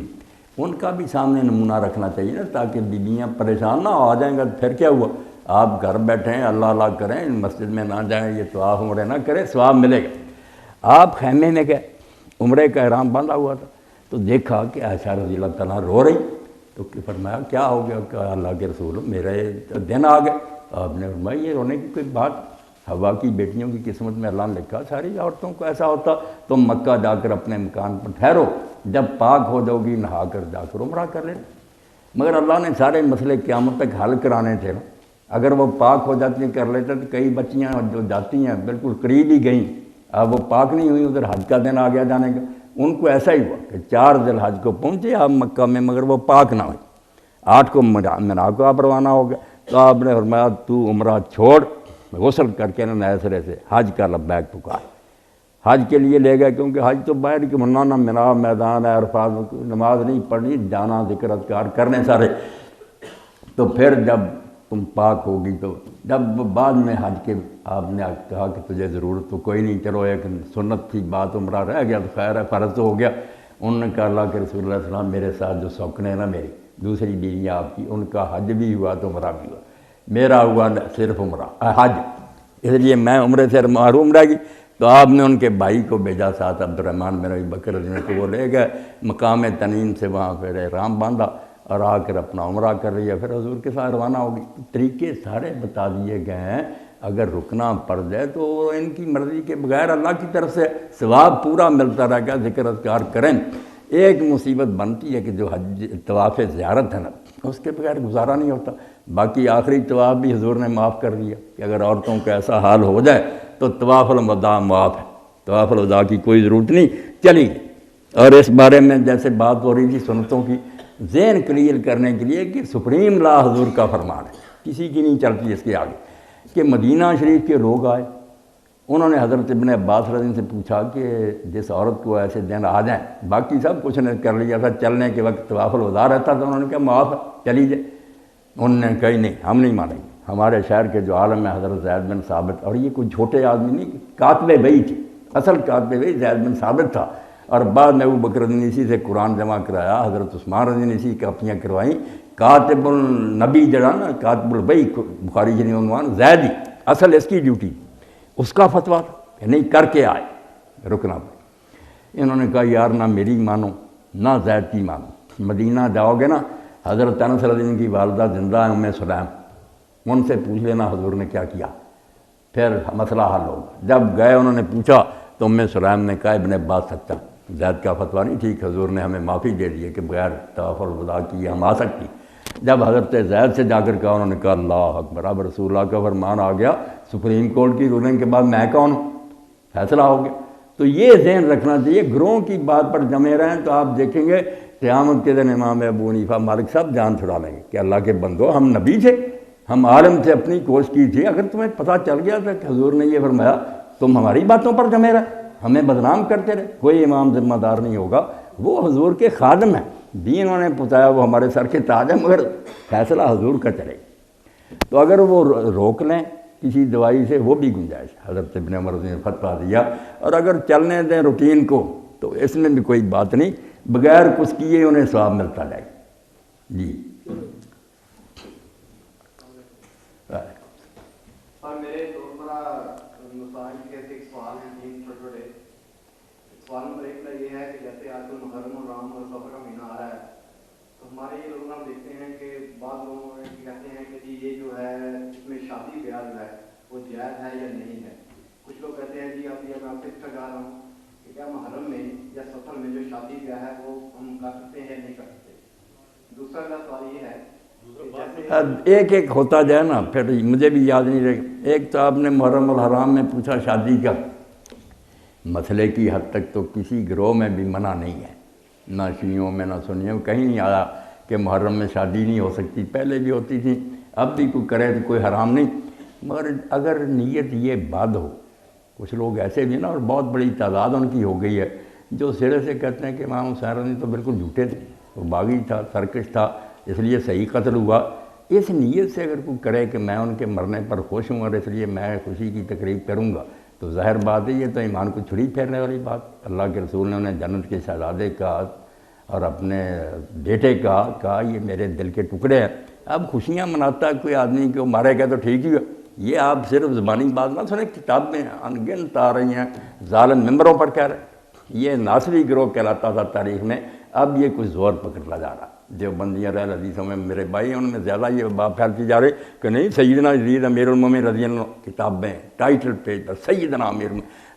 ان کا بھی سامنے نمونہ رکھنا چاہیے نا، تاکہ بیویاں پریشان نہ آ جائیں گا پھر کیا ہوا، آپ گھر بیٹھیں اللہ اللہ کریں، مسجد میں نہ جائیں، یہ طواف عمرے نہ کریں، ثواب ملے گا۔ آپ خیمے میں گئے، عمرے کا احرام باندھا ہوا تھا تو دیکھا کہ عائشہ رضی اللہ تعالیٰ رو رہی، تو فرمایا کیا ہو گیا؟ کہ اللہ کے رسول میرے دن آ گئے۔ آپ نے فرمایا یہ رونے کی کوئی بات، ہوا کی بیٹیوں کی قسمت میں اللہ نے لکھا ساری عورتوں کو ایسا ہوتا، تم مکہ جا کر اپنے مکان پر ٹھہرو جب پاک ہو جاؤ گی نہا کر جا کر عمرہ کر لینا۔ مگر اللہ نے سارے مسئلے قیامت تک حل کرانے تھے نا، اگر وہ پاک ہو جاتی ہیں کر لیتے تو کئی بچیاں جو جاتی ہیں بالکل قریب ہی گئیں، اب وہ پاک نہیں ہوئی، ادھر حج کا دن آ گیا جانے کا، ان کو ایسا ہی ہوا کہ 4 ذی الحج کو پہنچے آپ مکہ میں مگر وہ پاک نہ ہوئی، 8 کو منا کو آپ روانہ ہو گئے، تو آپ نے فرمایا تو عمرہ چھوڑ، غسل کر کے نئے سرے سے حج کا لبیک پکار، حج کے لیے لے گئے، کیونکہ حج تو باہر کے منانا منا میدان ہے، عرفات نماز نہیں پڑھنی، جانا ذکر اذکار کرنے سارے۔ تو پھر جب تم پاک ہوگی تو جب بعد میں حج کے آپ نے کہا کہ تجھے ضرورت تو کوئی نہیں، چلو ایک سنت تھی بات عمرہ رہ گیا تو خیر ہے، فرض تو ہو گیا۔ انہوں نے کہا اللہ کے رسول اللہ علیہ وسلم میرے ساتھ جو سوکنے ہیں نا میری دوسری بیوی آپ کی، ان کا حج بھی ہوا تو عمرہ بھی ہوا، میرا ہوا صرف عمرہ حج، اس لیے میں عمرے سے محروم رہ گئی۔ تو آپ نے ان کے بھائی کو بھیجا ساتھ عبد الرحمن بن ابی بکر رضی اللہ عنہ کو، وہ لے گئے مقام تنعیم سے، وہاں پھر احرام باندھا اور آ کر اپنا عمرہ کر لیا، پھر حضور کے ساتھ روانہ ہوگی۔ طریقے سارے بتا دیے گئے ہیں، اگر رکنا پڑ جائے تو ان کی مرضی کے بغیر اللہ کی طرف سے ثواب پورا ملتا رہے گا، ذکر اذکار کریں۔ ایک مصیبت بنتی ہے کہ جو حج طواف زیارت ہے نا، اس کے بغیر گزارا نہیں ہوتا، باقی آخری طواف بھی حضور نے معاف کر دیا کہ اگر عورتوں کا ایسا حال ہو جائے تو طواف الوداع معاف ہے، طواف الوداع کی کوئی ضرورت نہیں، چلی گئی۔ اور اس بارے میں جیسے بات ہو رہی تھی سنتوں کی، ذہن کلیئر کرنے کے لیے کہ سپریم لا حضور کا فرمان ہے، کسی کی نہیں چلتی اس کے آگے، کہ مدینہ شریف کے لوگ آئے، انہوں نے حضرت ابن عباس رضی اللہ عنہ سے پوچھا کہ جس عورت کو ایسے دن آ جائیں، باقی سب کچھ نے کر لیا تھا، چلنے کے وقت طواف الوداع رہتا تھا، انہوں نے کہا معاف ہے چلی جائے، انہوں نے کہی نہیں ہم نہیں مانیں گے، ہمارے شہر کے جو عالم ہے حضرت زید بن ثابت، اور یہ کوئی چھوٹے آدمی نہیں، کاتب وحی تھی، اصل کاتب وحی زید بن ثابت تھا، اور بعد میں ابو بکر رضی اللہ عنہ سے قرآن جمع کرایا، حضرت عثمان رضی اللہ عنہ کاپیاں کروائیں، کاتب النبی جڑا نا کاتب الوحی بخاری شریف عنوان زید ہی اصل اس کی ڈیوٹی، اس کا فتویٰ تھا کہ نہیں کر کے آئے رکنا پڑے۔ انہوں نے کہا یار نہ میری مانو نہ زید کی مانو، مدینہ جاؤ گے نا حضرت انس رضی اللہ عنہ کی والدہ زندہ ہیں ام سلیم، ان سے پوچھ لینا حضور نے کیا کیا، پھر مسئلہ حل ہوگا۔ جب گئے انہوں نے پوچھا تو ام سلیم نے کہا ابن عباس سچا، زید کا فتویٰ نہیں ٹھیک، حضور نے ہمیں معافی دے دی ہے کہ بغیر طواف الوداع کیے ہم آ سکتی۔ جب حضرت زید سے جا کر کہا، انہوں نے کہا اللہ اکبر، اب رسول اللہ کا فرمان آ گیا، سپریم کورٹ کی رولنگ کے بعد میں کون ہوں، فیصلہ ہو گیا۔ تو یہ ذہن رکھنا چاہیے، گروہ کی بات پر جمے رہیں تو آپ دیکھیں گے قیامت کے دن امام ابو حنیفہ مالک سب جان چھڑا لیں گے کہ اللہ کے بندو ہم نبی تھے، ہم عالم تھے، اپنی کوشش کی تھی، اگر تمہیں پتہ چل گیا تھا کہ حضور نے یہ فرمایا تم ہماری باتوں پر جمے رہے، ہمیں بدنام کرتے رہے، کوئی امام ذمہ دار نہیں ہوگا، وہ حضور کے خادم ہیں، دین انہوں نے بتایا، وہ ہمارے سر کے تاج ہے، مگر فیصلہ حضور کا چلے۔ تو اگر وہ روک لیں کسی دوائی سے وہ بھی گنجائش، حضرت ابن عمر نے فتویٰ دیا، اور اگر چلنے دیں روٹین کو تو اس میں بھی کوئی بات نہیں، بغیر کچھ کیے انہیں ثواب ملتا جائے گا۔ جی میرے مسائل کے ایک سوال ہیں، 3 چھوٹے سوال نمبر 1 کا یہ ہے کہ جیسے آج کل محرم اور رام اور سفر کا مہینہ آ رہا ہے، تو ہمارے یہ لوگ ہم دیکھتے ہیں کہ بعض لوگوں نے کہتے ہیں کہ جی یہ جو ہے اس میں شادی بیاہ جو ہے وہ جائز ہے یا نہیں ہے۔ کچھ لوگ کہتے ہیں جی اب یہ میں آپ سے جا رہا ہوں کہ کیا محرم میں یا سفر میں جو شادی بیاہ ہے وہ ہم کر سکتے ہیں یا نہیں کر سکتے۔ دوسرا میرا سوال یہ ہے، ایک ایک ہوتا جائے نا، پھر مجھے بھی یاد نہیں رہے۔ ایک تو آپ نے محرم الحرام میں پوچھا شادی کا، مسئلے کی حد تک تو کسی گروہ میں بھی منع نہیں ہے، نہ شیعوں میں نہ سنیوں میں، کہیں نہیں آیا کہ محرم میں شادی نہیں ہو سکتی، پہلے بھی ہوتی تھی، اب بھی کوئی کرے تو کوئی حرام نہیں، مگر اگر نیت یہ بد ہو، کچھ لوگ ایسے بھی نا، اور بہت بڑی تعداد ان کی ہو گئی ہے، جو سرے سے کہتے ہیں کہ امام حسین رضی تو بالکل جھوٹے تھے، وہ باغی تھا، سرکش تھا، اس لیے صحیح قتل ہوا، اس نیت سے اگر کوئی کرے کہ میں ان کے مرنے پر خوش ہوں اور اس لیے میں خوشی کی تقریب کروں گا، تو ظاہر بات ہے یہ تو ایمان کو چھری پھیرنے والی بات۔ اللہ کے رسول نے انہیں جنت کے شہزادے کا اور اپنے بیٹے کا کہا یہ میرے دل کے ٹکڑے ہیں۔ اب خوشیاں مناتا ہے کوئی آدمی کہ وہ مارے گا تو ٹھیک ہی ہے، یہ آپ صرف زبانی بات نہ سنیں، کتاب میں انگنت آ رہی ہیں، ظالم ممبروں پر کہہ رہے ہیں، یہ ناصری گروہ کہلاتا تھا تاریخ میں، اب یہ کچھ زور پکڑتا جا رہا۔ جو بندیاں رہ حدیثوں میں میرے بھائی ان میں زیادہ یہ بات پھیلتی جا رہی کہ نہیں سیدنا یزید امیر المومنین رضی اللہ عنہ، کتاب میں ٹائٹل پیج پر سیدنا امیر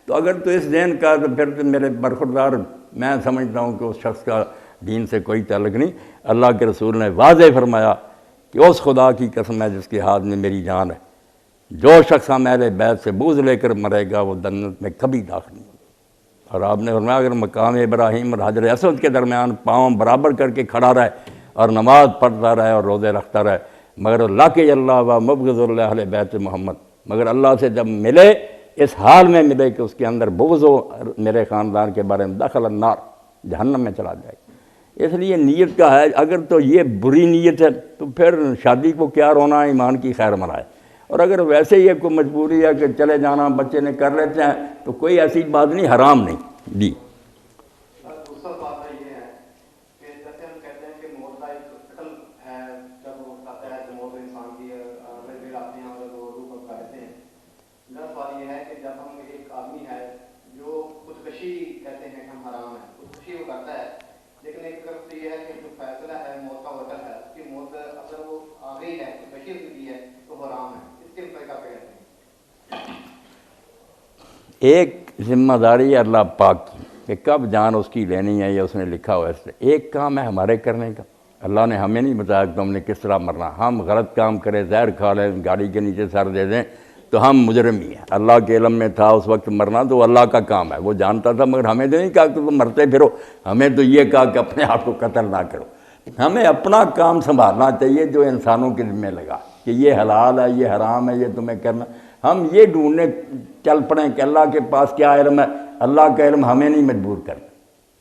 تو اگر تو اس ذہن کا تو پھر تو میرے برخوردار میں سمجھتا ہوں کہ اس شخص کا دین سے کوئی تعلق نہیں۔ اللہ کے رسول نے واضح فرمایا کہ اس خدا کی قسم ہے جس کے ہاتھ میں میری جان ہے، جو شخص ہم اہل بیت سے بغض لے کر مرے گا وہ جنت میں کبھی داخل نہیں ہوگا۔ اور آپ نے فرمایا اگر مقام ابراہیم اور حجر اسود کے درمیان پاؤں برابر کر کے کھڑا رہے اور نماز پڑھتا رہے اور روزے رکھتا رہے، مگر لاقی اللہ و مبغض اللہ اہل بیت محمد، مگر اللہ سے جب ملے اس حال میں ملے کہ اس کے اندر بغض ہو میرے خاندان کے بارے میں، دخل النار، جہنم میں چلا جائے گا۔ اس لیے نیت کا ہے، اگر تو یہ بری نیت ہے تو پھر شادی کو کیا رونا، ایمان کی خیر منائے۔ اور اگر ویسے ہی کوئی مجبوری ہے کہ چلے جانا بچے نے کر لیتے ہیں تو کوئی ایسی بات نہیں، حرام نہیں جی۔ دوسرا بات یہ ہے کہ جیسے ہم کہتے ہیں کہ موت کا ایک قتل ہے، جب وہ آتا ہے تو موت انسان کی لگ آتے ہیں اور وہ روح کو کہتے ہیں۔ میرا سوال یہ ہے کہ جب ہم ایک آدمی ہے جو خودکشی کہتے ہیں کہ ہم حرام ہے، خودکشی وہ کرتا ہے، لیکن ایک طرف سے یہ ہے کہ جو فیصلہ ہے موت کا ہوٹل ہے، اس کی موت اگر وہ آ گئی ہے خودکشی ہوئی ہے تو حرام ہے، اس کے مطلب کیا کہتے ہیں؟ ایک ذمہ داری ہے اللہ پاک کی کہ کب جان اس کی لینی ہے، یہ اس نے لکھا ہوا ہے۔ اس لیے ایک کام ہے ہمارے کرنے کا، اللہ نے ہمیں نہیں بتایا کہ تم نے کس طرح مرنا۔ ہم غلط کام کریں، زہر کھا لیں، گاڑی کے نیچے سر دے دیں تو ہم مجرم ہی ہیں۔ اللہ کے علم میں تھا اس وقت مرنا، تو اللہ کا کام ہے، وہ جانتا تھا، مگر ہمیں تو نہیں کہا کہ تم مرتے پھرو، ہمیں تو یہ کہا کہ اپنے آپ کو قتل نہ کرو۔ ہمیں اپنا کام سنبھالنا چاہیے جو انسانوں کے ذمہ لگا کہ یہ حلال ہے، یہ حرام ہے، یہ تمہیں کرنا۔ ہم یہ ڈھونڈنے چل پڑیں کہ اللہ کے پاس کیا علم ہے، اللہ کا علم ہمیں نہیں مجبور کرتا۔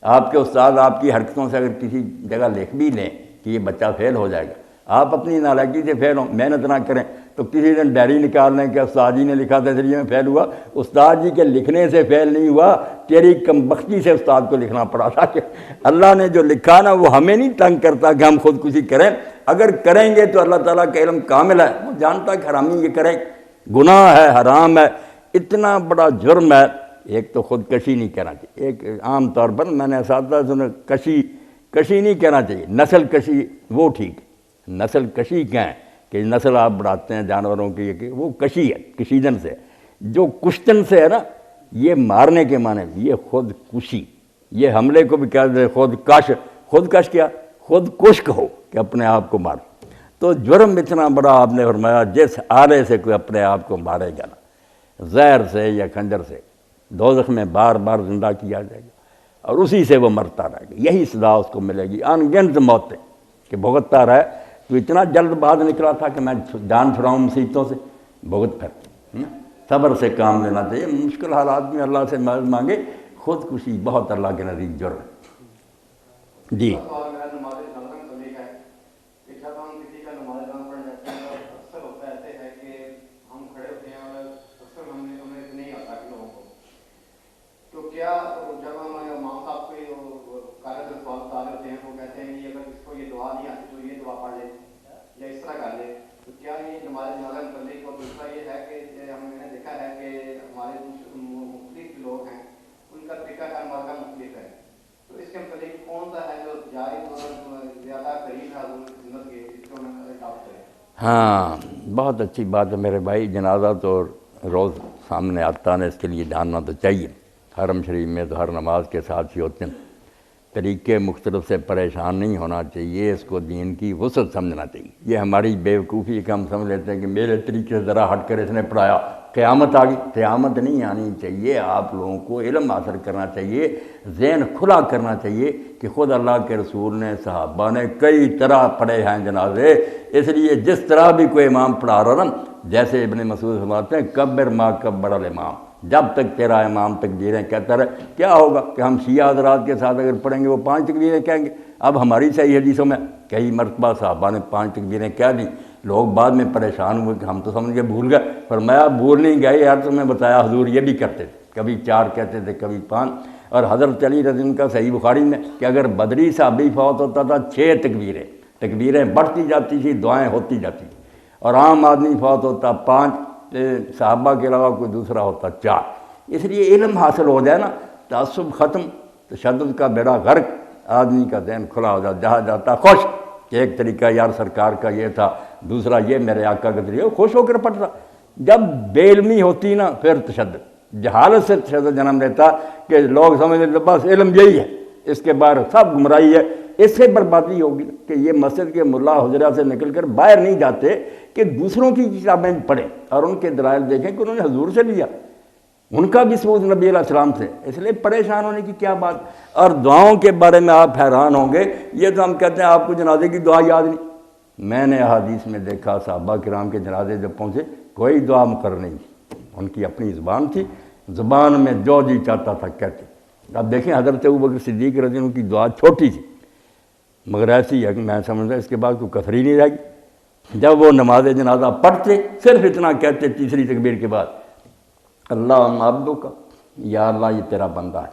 آپ کے استاد آپ کی حرکتوں سے اگر کسی جگہ لکھ بھی لیں کہ یہ بچہ فیل ہو جائے گا، آپ اپنی نالائکی سے فیل ہوں، محنت نہ کریں تو کسی دن ڈائری نکال لیں کہ استاد جی نے لکھا تھا اس لیے میں فیل ہوا۔ استاد جی کے لکھنے سے فیل نہیں ہوا، تیری کمبختی سے استاد کو لکھنا پڑا تھا کہ اللہ نے جو لکھا نا وہ ہمیں نہیں تنگ کرتا کہ ہم خودکشی کریں۔ اگر کریں گے تو اللہ تعالیٰ کا علم کامل ہے، وہ جانتا کہ حرامی یہ کریں، گناہ ہے، حرام ہے، اتنا بڑا جرم ہے۔ ایک تو خودکشی نہیں کہنا چاہیے، ایک عام طور پر میں نے اساتذہ سے کشی نہیں کہنا چاہیے، نسل کشی وہ ٹھیک ہے، نسل کشی کہیں کہ نسل آپ بڑھاتے ہیں جانوروں کی، کہ وہ کشی ہے، کشیدن سے۔ جو کشتن سے ہے نا، یہ مارنے کے معنی میں، یہ خودکشی، یہ حملے کو بھی کہتے ہیں خودکش کیا، خودکش کہو کہ اپنے آپ کو مار۔ تو جرم اتنا بڑا آپ نے فرمایا جس آلے سے کوئی اپنے آپ کو مارے گا نا، زہر سے یا خنجر سے، دوزخ میں بار بار زندہ کیا جائے گا اور اسی سے وہ مرتا رہے گا، یہی سزا اس کو ملے گی، ان گنت موتیں کہ بھگتتا رہے۔ تو اتنا جلد باز نکلا تھا کہ میں جان چھڑاؤں مصیبتوں سے، بھگت پھر صبر سے کام لینا چاہیے، مشکل حالات میں اللہ سے مدد مانگے۔ خودکشی بہت اللہ کے نزدیک جرم ہے جی۔ کیا جب ہم امام صاحب کو کاغذ سے سوال بتا رہے ہوتے ہیں، وہ کہتے ہیں کہ اگر اس کو یہ دعا نہیں آتی تو یہ دعا پڑھ لے یا اس طرح کر لے، تو کیا یہ نماز جنازہ متعلق؟ اور دوسرا یہ ہے کہ ہم نے دیکھا ہے کہ ہمارے مختلف لوگ ہیں ان کا طریقہ کار نماز کا مختلف ہے، تو اس کے متعلق کون سا ہے جو جائز اور زیادہ قریب ہے حضور کی سنت کے، اس کو ہم اڈاپٹ کریں؟ ہاں بہت اچھی بات ہے میرے بھائی، جنازہ تو روز سامنے آتا ہے، اس کے لیے جاننا تو چاہیے۔ حرم شریف میں تو ہر نماز کے ساتھ ہی ہوتے ہیں، طریقے مختلف سے پریشان نہیں ہونا چاہیے، اس کو دین کی وسعت سمجھنا چاہیے۔ یہ ہماری بیوقوفی کہ ہم سمجھ لیتے ہیں کہ میرے طریقے سے ذرا ہٹ کر اس نے پڑھایا، قیامت آ گئی۔ قیامت نہیں آنی چاہیے، آپ لوگوں کو علم حاصل کرنا چاہیے، ذہن کھلا کرنا چاہیے کہ خود اللہ کے رسول نے، صحابہ نے کئی طرح پڑھے ہیں جنازے، اس لیے جس طرح بھی کوئی امام پڑھا رہا نا، جیسے ابن مسعود فرماتے ہیں کبر ما کبر الامام، جب تک تیرا امام تکبیریں کہتا رہے۔ کیا ہوگا کہ ہم شیعہ حضرات کے ساتھ اگر پڑھیں گے وہ 5 تکبیریں کہیں گے، اب ہماری صحیح حدیثوں میں کئی مرتبہ صحابہ نے 5 تکبیریں کہہ دیں، لوگ بعد میں پریشان ہوئے کہ ہم تو سمجھ کے بھول گئے۔ فرمایا بھول نہیں گئے یار، تمہیں بتایا حضور یہ بھی کرتے تھے، کبھی 4 کہتے تھے کبھی 5۔ اور حضرت علی رضی اللہ کا صحیح بخاری میں کہ اگر بدری صحابی فوت ہوتا تھا 6 تکبیریں بڑھتی جاتی تھی، دعائیں ہوتی جاتی تھیں، اور عام آدمی فوت ہوتا 5، صحابہ کے علاوہ کوئی دوسرا ہوتا 4۔ اس لیے علم حاصل ہو جائے نا، تعصب ختم، تشدد کا بیڑا غرق، آدمی کا ذہن کھلا ہو جاتا، جہاں جاتا خوش کہ ایک طریقہ یار سرکار کا یہ تھا، دوسرا یہ میرے آقا کا طریقہ، خوش ہو کر پڑھتا۔ جب بے علمی ہوتی نا پھر تشدد، جہالت سے شاید جنم لیتا کہ لوگ سمجھ لیتے بس علم یہی ہے، اس کے بعد سب گمراہی ہے، اس سے بربادی ہوگی کہ یہ مسجد کے ملا حجرہ سے نکل کر باہر نہیں جاتے کہ دوسروں کی کتابیں پڑھیں اور ان کے دلائل دیکھیں کہ انہوں نے حضور سے لیا، ان کا بھی ثبوت نبی علیہ السلام سے، اس لیے پریشان ہونے کی کیا بات۔ اور دعاؤں کے بارے میں آپ حیران ہوں گے، یہ تو ہم کہتے ہیں آپ کو جنازے کی دعا یاد نہیں، میں نے احادیث میں دیکھا صحابہ کرام کے جنازے جب پہنچے کوئی دعا مقرر نہیں تھی، ان کی اپنی زبان تھی، زبان میں جو جی چاہتا تھا کہتے۔ اب دیکھیں حضرت ابوبکر صدیق رضی اللہ عنہ کی دعا چھوٹی تھی مگر ایسی ہے کہ میں سمجھتا اس کے بعد کوئی کثر ہی نہیں رہ گئی، جب وہ نماز جنازہ پڑھتے صرف اتنا کہتے تیسری تکبیر کے بعد، اللہ عبدک، یا اللہ یہ تیرا بندہ ہے،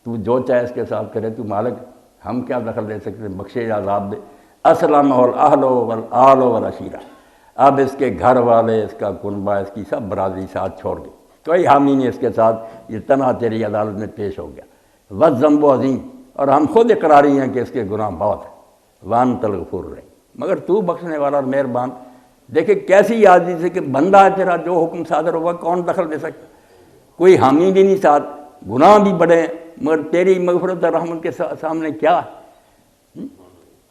تو جو چاہے اس کے ساتھ کرے، تو مالک، ہم کیا دخل دے سکتے، بخشے عذاب دے، اسلم الاہل والآل والعشیرہ، اب اس کے گھر والے، اس کا کنبہ، اس کی سب برادری ساتھ چھوڑ گئی، کوئی حامی نہیں اس کے ساتھ، یہ تنہا تیری عدالت میں پیش ہو گیا، والذنب عظیم، اور ہم خود اقراری ہیں کہ اس کے گناہ بہت ہیں، وانت الغفور الرحیم، مگر تو بخشنے والا اور مہربان۔ دیکھیں کیسی عاجزی سے کہ بندہ ہے تیرا، جو حکم صادر ہوگا کون دخل دے سکتا، کوئی حامی بھی نہیں ساتھ، گناہ بھی بڑے ہیں، مگر تیری مغفرت اور رحمت کے سامنے کیا ہے۔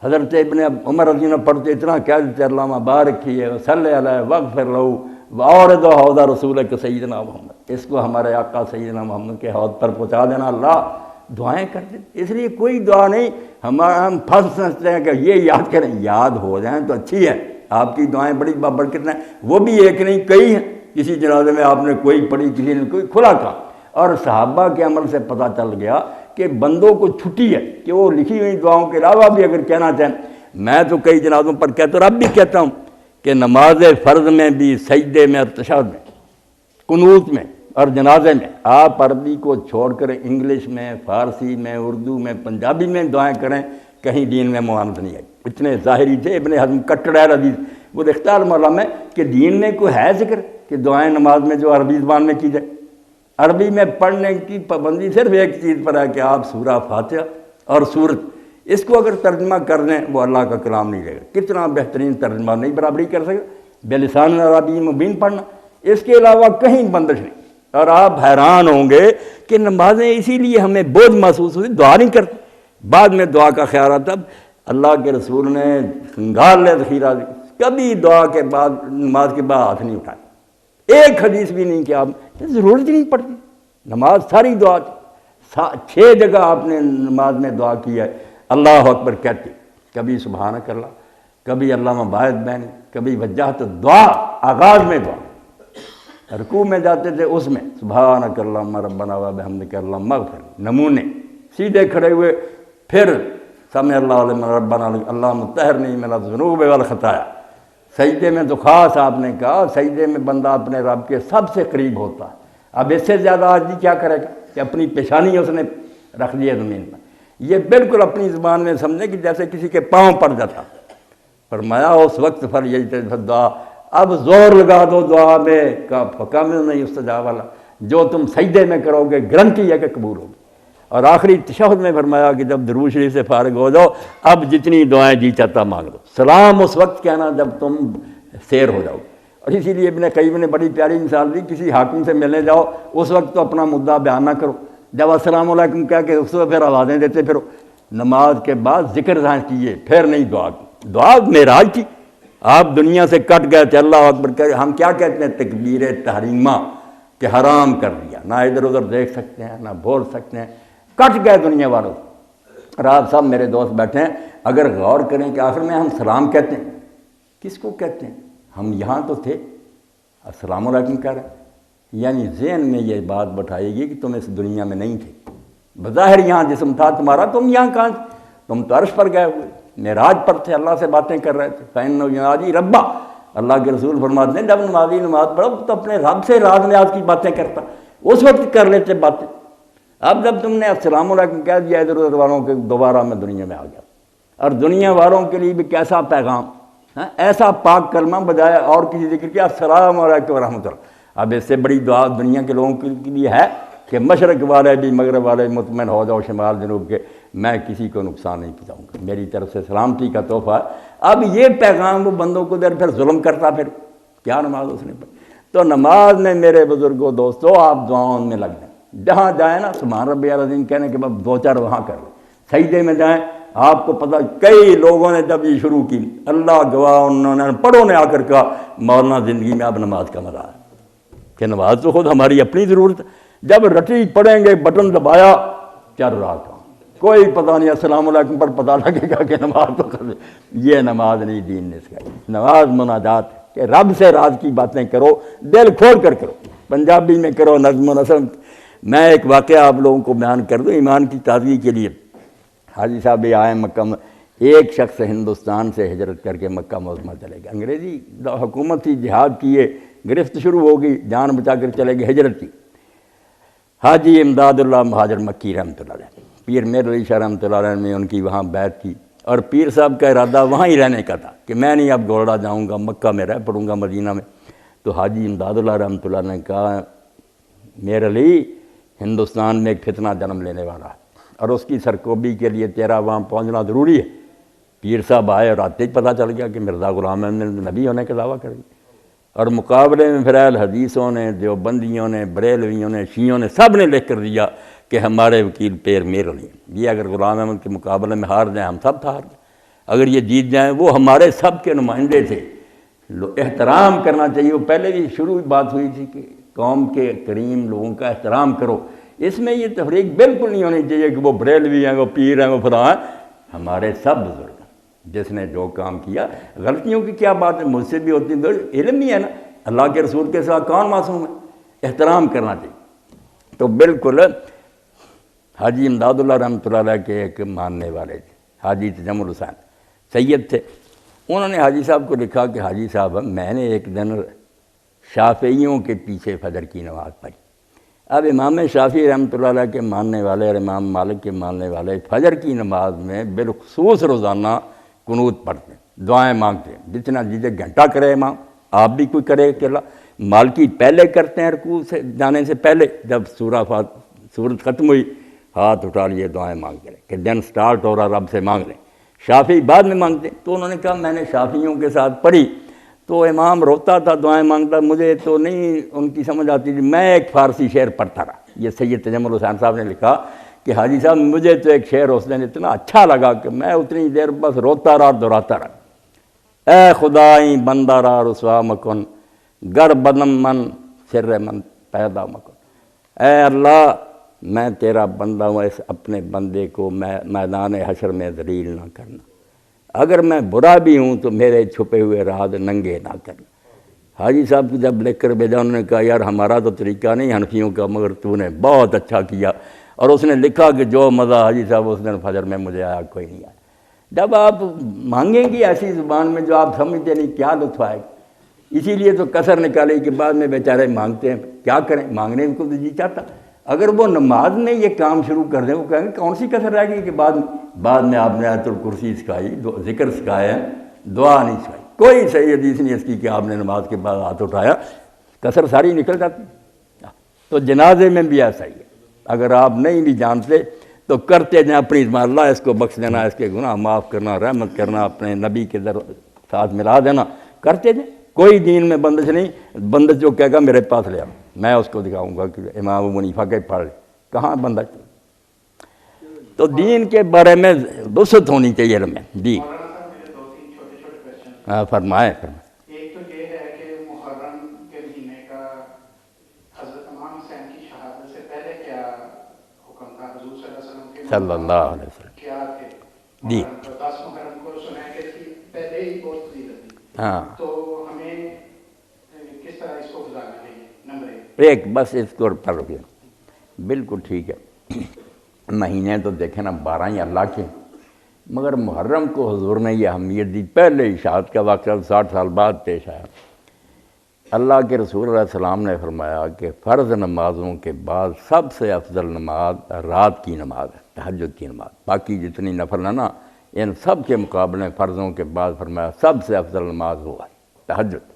حضرت ابن عمر رضی اللہ عنہ پڑھتے اتنا کہہ دیتے اللہ بارک فیہ وصلی علیہ واغفر لہ واورد حوض رسولک سیدنا محمد، اس کو ہمارے آقا سیدنا محمد کے حوض پر پہنچا دینا، اللہ دعائیں کرتے۔ اس لیے کوئی دعا نہیں، ہم پھنس سمجھتے ہیں کہ یہ یاد کریں، یاد ہو جائیں تو اچھی ہے، آپ کی دعائیں بڑی بابرکت ہیں، وہ بھی ایک نہیں کئی ہیں، کسی جنازے میں آپ نے کوئی پڑھی، کسی نے کوئی، کھلا کام۔ اور صحابہ کے عمل سے پتہ چل گیا کہ بندوں کو چھٹی ہے کہ وہ لکھی ہوئی دعاؤں کے علاوہ بھی اگر کہنا چاہیں، میں تو کئی جنازوں پر کہتا ہوں اور اب بھی کہتا ہوں کہ نماز فرض میں بھی، سجدے میں اور تشہد میں، قنوت میں اور جنازے میں آپ عربی کو چھوڑ کر انگلش میں، فارسی میں، اردو میں، پنجابی میں دعائیں کریں، کہیں دین میں معاند نہیں آئی۔ اتنے ظاہری تھے ابن حزم کٹڑ حدیث، وہ اختیار مولا میں کہ دین میں کوئی ہے ذکر کہ دعائیں نماز میں جو عربی زبان میں کی جائے۔ عربی میں پڑھنے کی پابندی صرف ایک چیز پر ہے کہ آپ سورہ فاتحہ اور سورت، اس کو اگر ترجمہ کر دیں وہ اللہ کا کلام نہیں رہے گا، کتنا بہترین ترجمہ نہیں برابری کر سکے، بلسان عربی مبین پڑھنا، اس کے علاوہ کہیں بندش نہیں۔ اور آپ حیران ہوں گے کہ نمازیں اسی لیے ہمیں بوجھ محسوس ہوتی، دعا نہیں کرتے، بعد میں دعا کا خیال آتا۔ اللہ کے رسول نے سنگھال لے ذخیرہ، کبھی دعا کے بعد، نماز کے بعد ہاتھ نہیں اٹھائے، ایک حدیث بھی نہیں کہ آپ ضرورت ہی نہیں پڑتی، نماز ساری دعا، 6 جگہ آپ نے نماز میں دعا کی ہے، اللہ اکبر کہتے، کبھی سبحانک اللہ، کبھی اللہم باعث بینی، کبھی وجہت دعا، آغاز میں دعا، رکوع میں جاتے تھے اس میں سبحانک اللہم ربنا وبحمدک اللہم اغفر، نمونے سیدھے کھڑے ہوئے، پھر سمع اللہ لمن ربنا اللہم طہرنی من الذنوب والخطایا، سجدے میں تو خاص آپ نے کہا، سجدے میں بندہ اپنے رب کے سب سے قریب ہوتا ہے، اب اس سے زیادہ عاجزی کیا کرے گا کہ اپنی پیشانی اس نے رکھ دی ہے زمین پر، یہ بالکل اپنی زبان میں سمجھیں کہ جیسے کسی کے پاؤں پڑ جاتا، فرمایا اس وقت پر یہی دعا، اب زور لگا دو دعا میں فکم نہیں استجاب والا، جو تم سجدے میں کرو گے گارنٹی ہے کہ قبول ہوگی۔ اور آخری تشہد میں فرمایا کہ جب درود شریف سے فارغ ہو جاؤ اب جتنی دعائیں جی چاہتا مانگ لو، سلام اس وقت کہنا جب تم سیر ہو جاؤ۔ اور اسی لیے ابن قیم نے بڑی پیاری مثال دی، کسی حاکم سے ملنے جاؤ اس وقت تو اپنا مدعا بیان نہ کرو، جب السلام علیکم کہہ کے اس وقت پھر آوازیں دیتے پھرو، نماز کے بعد ذکر کیجیے، پھر نہیں دعا کی، دعا معراج کی، آپ دنیا سے کٹ گئے تھے، اللہ اکبر کہ ہم کیا کہتے ہیں تکبیر تحریمہ کہ حرام کر دیا، نہ ادھر ادھر دیکھ سکتے ہیں نہ بول سکتے ہیں، کٹ گئے دنیا والوں۔ اور آپ سب میرے دوست بیٹھے ہیں، اگر غور کریں کہ آخر میں ہم سلام کہتے ہیں، کس کو کہتے ہیں؟ ہم یہاں تو تھے، السلام علیکم کہہ رہے ہیں، یعنی ذہن میں یہ بات بٹھائے گی کہ تم اس دنیا میں نہیں تھے، بظاہر یہاں جسم تھا تمہارا، تم یہاں کہاں تھے؟ تم تو عرش پر گئے ہوئے، معراج پر تھے، اللہ سے باتیں کر رہے تھے، فَإِنَّهُ يُنَادِي رَبَّهُ، اللہ کے رسول فرماتے ہیں جب نمازی نماز پڑھو تو اپنے رب سے راز نیاز کی باتیں کرتا، اس وقت کر لیتے باتیں۔ اب جب تم نے السلام علیکم کہہ دیا ادھر ادھر والوں کے، دوبارہ میں دنیا میں آ گیا، اور دنیا والوں کے لیے بھی کیسا پیغام، ایسا پاک کلمہ بجائے اور کسی ذکر کیا، السلام علیکم ورحمۃ اللہ۔ اب اس سے بڑی دعا دنیا کے لوگوں کے لیے ہے کہ مشرق والے بھی مغرب والے مطمئن ہو جاؤ، شمال جنوب کے، میں کسی کو نقصان نہیں پہنچاؤں گا، میری طرف سے سلامتی کا تحفہ ہے۔ اب یہ پیغام وہ بندوں کو در پھر ظلم کرتا، پھر کیا نماز اس نے پڑھی۔ تو نماز میں میرے بزرگوں دوستوں آپ دعاؤں میں لگ جائیں، جہاں جائیں نا سبحان ربی العظیم کہنے کے بعد 2-4 وہاں کر لیں، سجدے میں جائیں، آپ کو پتہ کئی لوگوں نے جب یہ شروع کی اللہ گواہ انہوں نے پڑھوں نے آ کر کہا مولانا زندگی میں اب نماز کا مزہ ہے کہ نماز تو خود ہماری اپنی ضرورت ہے، جب رٹی پڑھیں گے بٹن دبایا 4 رکعت کوئی پتہ نہیں السلام علیکم پر پتہ لگے گا کہ نماز تو کر یہ نماز نہیں دین نے سکھائی۔ نماز مناجات کہ رب سے راز کی باتیں کرو، دل کھول کر کرو، پنجابی میں کرو، نظم و نثر۔ میں ایک واقعہ آپ لوگوں کو بیان کر دوں ایمان کی تازگی کے لیے۔ حاجی صاحب بھی آئے مکہ میں، ایک شخص ہندوستان سے ہجرت کر کے مکہ معظمہ چلے گئے، انگریزی حکومت تھی، جہاد کیے، گرفت شروع ہو گئی، جان بچا کر چلے گئے، ہجرت کی۔ حاجی امداد اللہ مہاجر مکی رحمۃ اللہ علیہ، پیر میر علی شاہ رحمۃ اللہ علیہ نے ان کی وہاں بیعت کی، اور پیر صاحب کا ارادہ وہاں ہی رہنے کا تھا کہ میں نہیں اب گولڑا جاؤں گا، مکہ میں رہ پڑوں گا، مدینہ میں۔ تو حاجی امداد اللہ رحمۃ اللہ نے کہا میر علی ہندوستان میں ایک فتنہ جنم لینے والا ہے اور اس کی سرکوبی کے لیے تیرا وہاں پہنچنا ضروری ہے۔ پیر صاحب آئے اور آتے ہی پتہ چل گیا کہ مرزا غلام احمد نے نبی ہونے کا دعویٰ کر دیا، اور مقابلے میں پھر اہل حدیثوں نے، دیوبندیوں نے، بریلویوں نے، شیعوں نے، سب نے لکھ کر دیا کہ ہمارے وکیل پیر میر علی ہیں، یہ اگر غلام احمد کے مقابلے میں ہار جائیں ہم سب ہار جائیں، اگر یہ جیت جائیں وہ ہمارے سب کے نمائندے تھے، احترام کرنا چاہیے۔ وہ پہلے بھی شروع بات ہوئی تھی کہ قوم کے کریم لوگوں کا احترام کرو، اس میں یہ تفریق بالکل نہیں ہونی چاہیے کہ وہ بریلوی ہیں، وہ پیر ہیں، وہ فلاں ہیں، ہمارے سب بزرگ ہیں، جس نے جو کام کیا۔ غلطیوں کی کیا بات ہے، مجھ سے بھی ہوتی ہے، علم ہی ہے نا، اللہ کے رسول کے ساتھ کون معصوم ہے، احترام کرنا چاہیے۔ تو بالکل حاجی امداد اللہ رحمۃ اللہ علیہ کے ایک ماننے والے تھے، حاجی تجمل حسین سید تھے، انہوں نے حاجی صاحب کو لکھا کہ حاجی صاحب میں نے ایک دن شافعیوں کے پیچھے فجر کی نماز پڑھی۔ اب امام شافعی رحمۃ اللہ علیہ کے ماننے والے اور امام مالک کے ماننے والے فجر کی نماز میں بالخصوص روزانہ قنوت پڑھتے ہیں، دعائیں مانگتے ہیں، جتنا جیسے گھنٹہ کرے امام، آپ بھی کوئی کرے اکیلا۔ مالکی پہلے کرتے ہیں رکوع سے جانے سے پہلے، جب سورت ختم ہوئی ہاتھ اٹھا لیے دعائیں مانگتے رہے کہ دن سٹارٹ ہو رہا رب سے مانگ لیں۔ شافعی بعد میں مانگتے ہیں، تو انہوں نے کہا میں نے شافعیوں کے ساتھ پڑھی تو امام روتا تھا، دعائیں مانگتا، مجھے تو نہیں ان کی سمجھ آتی تھی، میں ایک فارسی شعر پڑھتا رہا۔ یہ سید تجمل حسین صاحب نے لکھا کہ حاجی صاحب مجھے تو ایک شعر اس دن اتنا اچھا لگا کہ میں اتنی دیر بس روتا رہا، دہراتا رہا، اے خدائی بندہ را رسوا مکن، گر بدم من سر من پیدا مکن، اے اللہ میں تیرا بندہ ہوں، اس اپنے بندے کو میدان حشر میں ذلیل نہ کرنا، اگر میں برا بھی ہوں تو میرے چھپے ہوئے راز ننگے نہ کرنا۔ حاجی صاحب کو جب لکھ کر بھیجا انہوں نے کہا یار ہمارا تو طریقہ نہیں حنفیوں کا، مگر تو نے بہت اچھا کیا، اور اس نے لکھا کہ جو مزہ حاجی صاحب اس دن فجر میں مجھے آیا کوئی نہیں آیا۔ جب آپ مانگیں گی ایسی زبان میں جو آپ سمجھتے نہیں کیا لطف آئے گا، اسی لیے تو کثر نکالے کہ بعد میں بیچارے مانگتے ہیں، کیا کریں، مانگنے کو تو جی چاہتا، اگر وہ نماز میں یہ کام شروع کر دیں وہ کہیں گے کون سی کثر رہ گئی کہ بعد میں آپ نے آیت الکرسی سکھائی، ذکر سکھایا، دعا نہیں سکھائی، کوئی صحیح حدیث نہیں اس کی کہ آپ نے نماز کے بعد ہاتھ اٹھایا، کثر ساری نکل جاتی۔ تو جنازے میں بھی ایسا ہی ہے، اگر آپ نہیں بھی جانتے تو کرتے جائیں اپنی زبان، اللہ اس کو بخش دینا، اس کے گناہ معاف کرنا، رحمت کرنا، اپنے نبی کے ساتھ ملا دینا، کرتے جائیں، کوئی دین میں بندش نہیں۔ بندش جو کہے گا میرے پاس لے آؤ، میں اس کو دکھاؤں گا کہ امام ابو حنیفہ کے پڑھ لے، کہاں بندش۔ تو دین کے بارے میں وسعت ہونی چاہیے علم میں۔ جی مولانا صاحب میرے 2-3 چھوٹے کویسچن۔ ہاں فرمائیں۔ ایک تو یہ ہے کہ محرم کے مہینے کا حضرت امام حسین کی شہادت سے پہلے کیا حکم تھا، حضور صلی اللہ علیہ وسلم کیا تھے؟ جی 10 محرم کو سنا ہے کہ پہلے ہی بہت فضیلت تھی، ہاں، تو ہمیں کس طرح اس کو گزارنا چاہیے؟ نمبر ایک بس اس کو پڑھ گیا، بالکل ٹھیک ہے۔ مہینے تو دیکھیں نا 12 ہی اللہ کے، مگر محرم کو حضور نے یہ اہمیت دی، پہلے ہی شہادت کا واقعہ 60 سال بعد پیش آیا۔ اللہ کے رسول علیہ السلام نے فرمایا کہ فرض نمازوں کے بعد سب سے افضل نماز رات کی نماز ہے، تہجد کی نماز، باقی جتنی نفل ہے نا ان سب کے مقابلے فرضوں کے بعد فرمایا سب سے افضل نماز ہوا ہے تہجد۔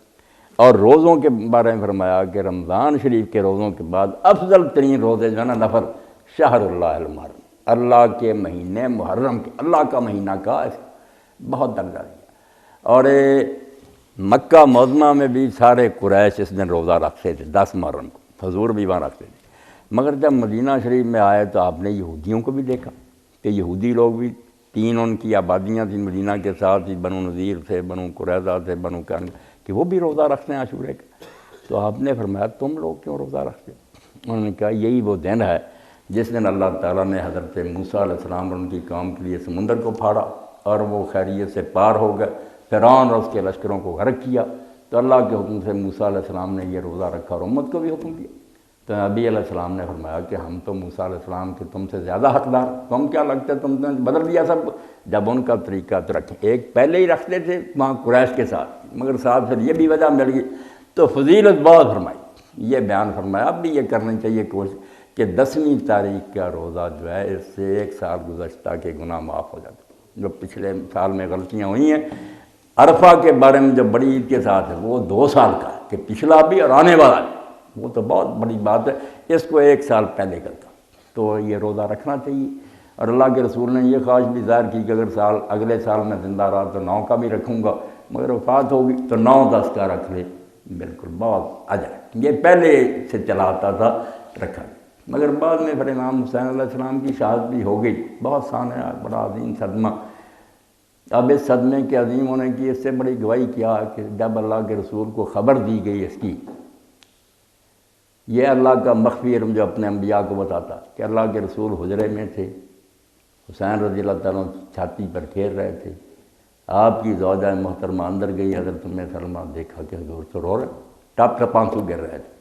اور روزوں کے بارے میں فرمایا کہ رمضان شریف کے روزوں کے بعد افضل ترین روزے جو ہے نا نفل شہر اللہ المحرم، اللہ کے مہینے محرم کے، اللہ کا مہینہ کا بہت درجہ دیا۔ اور مکہ معظمہ میں بھی سارے قریش اس دن روزہ رکھتے تھے 10 محرم کو، حضور بھی وہاں رکھتے تھے، مگر جب مدینہ شریف میں آئے تو آپ نے یہودیوں کو بھی دیکھا کہ یہودی لوگ بھی 3 ان کی آبادیاں تھیں مدینہ کے ساتھ ہی، بنو نذیر تھے، بنو قریظہ تھے، بنو کن، کہ وہ بھی روزہ رکھتے ہیں عاشورے کا۔ تو آپ نے فرمایا تم لوگ کیوں روزہ رکھتے؟ انہوں نے کہا یہی وہ دن ہے جس دن اللہ تعالیٰ نے حضرت موسیٰ علیہ السلام اور ان کی قوم کے لیے سمندر کو پھاڑا اور وہ خیریت سے پار ہو گئے، فرعون اور اس کے لشکروں کو غرق کیا، تو اللہ کے حکم سے موسیٰ علیہ السلام نے یہ روزہ رکھا اور امت کو بھی حکم دیا۔ تو نبی علیہ السلام نے فرمایا کہ ہم تو موسیٰ علیہ السلام کے تم سے زیادہ حقدار، تم کیا لگتا ہے تم نے بدل دیا سب کو؟ جب ان کا طریقہ تو رکھیں، ایک پہلے ہی رکھتے تھے وہاں قریش کے ساتھ، مگر ساتھ پھر یہ بھی وجہ مل گئی تو فضیلت بہت فرمائی، یہ بیان فرمایا اب بھی یہ کرنی چاہیے کوشش کہ 10ویں تاریخ کا روزہ جو ہے اس سے 1 سال گزشتہ کے گناہ معاف ہو جاتے ہیں۔ جو پچھلے سال میں غلطیاں ہوئی ہیں، عرفہ کے بارے میں جو بڑی عید کے ساتھ ہے وہ 2 سال کا ہے کہ پچھلا بھی اور آنے والا بھی، وہ تو بہت بڑی بات ہے، اس کو 1 سال پہلے کرتا تو یہ روزہ رکھنا چاہیے۔ اور اللہ کے رسول نے یہ خواہش بھی ظاہر کی کہ اگر اگلے سال میں زندہ رہا تو 9 کا بھی رکھوں گا، مگر وفات ہوگی تو 9-10 کا رکھ لے، بالکل بہت اجر ہے۔ یہ پہلے سے چلا آتا تھا رکھا، مگر بعد میں پھر امام حسین علیہ السلام کی شہادت بھی ہو گئی، بہت سانحہ بڑا عظیم صدمہ۔ اب اس صدمے کے عظیم ہونے کی اس سے بڑی گواہی کیا کہ جب اللہ کے رسول کو خبر دی گئی اس کی، یہ اللہ کا مخفی علم جو اپنے انبیاء کو بتاتا کہ اللہ کے رسول حجرے میں تھے، حسین رضی اللہ تعالیٰ چھاتی پر کھیل رہے تھے، آپ کی زوجہ محترمہ اندر گئی، حضرت ام سلمہ دیکھا کہ حضور تو رو رہے، ٹپ ٹپ آنسو گر رہے تھے،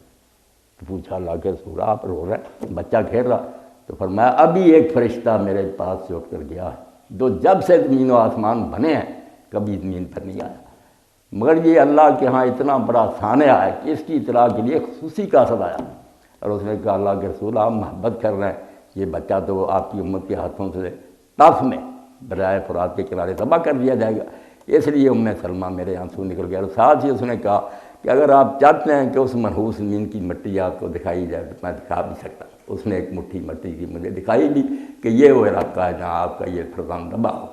تو پوچھا اللہ کے رسول آپ رو رہے، بچہ کھیل رہا؟ تو فرمایا ابھی ایک فرشتہ میرے پاس سے اٹھ کر گیا ہے جو جب سے زمین و آسمان بنے ہیں کبھی زمین پر نہیں آیا، مگر یہ اللہ کے ہاں اتنا بڑا سانحہ ہے کہ اس کی اطلاع کے لیے خصوصی کاسد آیا، اور اس نے کہا اللہ کے رسول آپ محبت کر رہے ہیں، یہ بچہ تو آپ کی امت کے ہاتھوں سے طرف میں دریائے فرات کے کنارے تباہ کر دیا جائے گا، اس لیے ام سلمہ میرے آنسو نکل گیا۔ اور ساتھ ہی اس نے کہا کہ اگر آپ چاہتے ہیں کہ اس منحوس زمین کی مٹی آپ کو دکھائی جائے تو میں دکھا بھی سکتا۔ اس نے ایک مٹھی مٹی کی مجھے دکھائی بھی کہ یہ وہ علاقہ ہے جہاں آپ کا یہ فرزند دبا ہو۔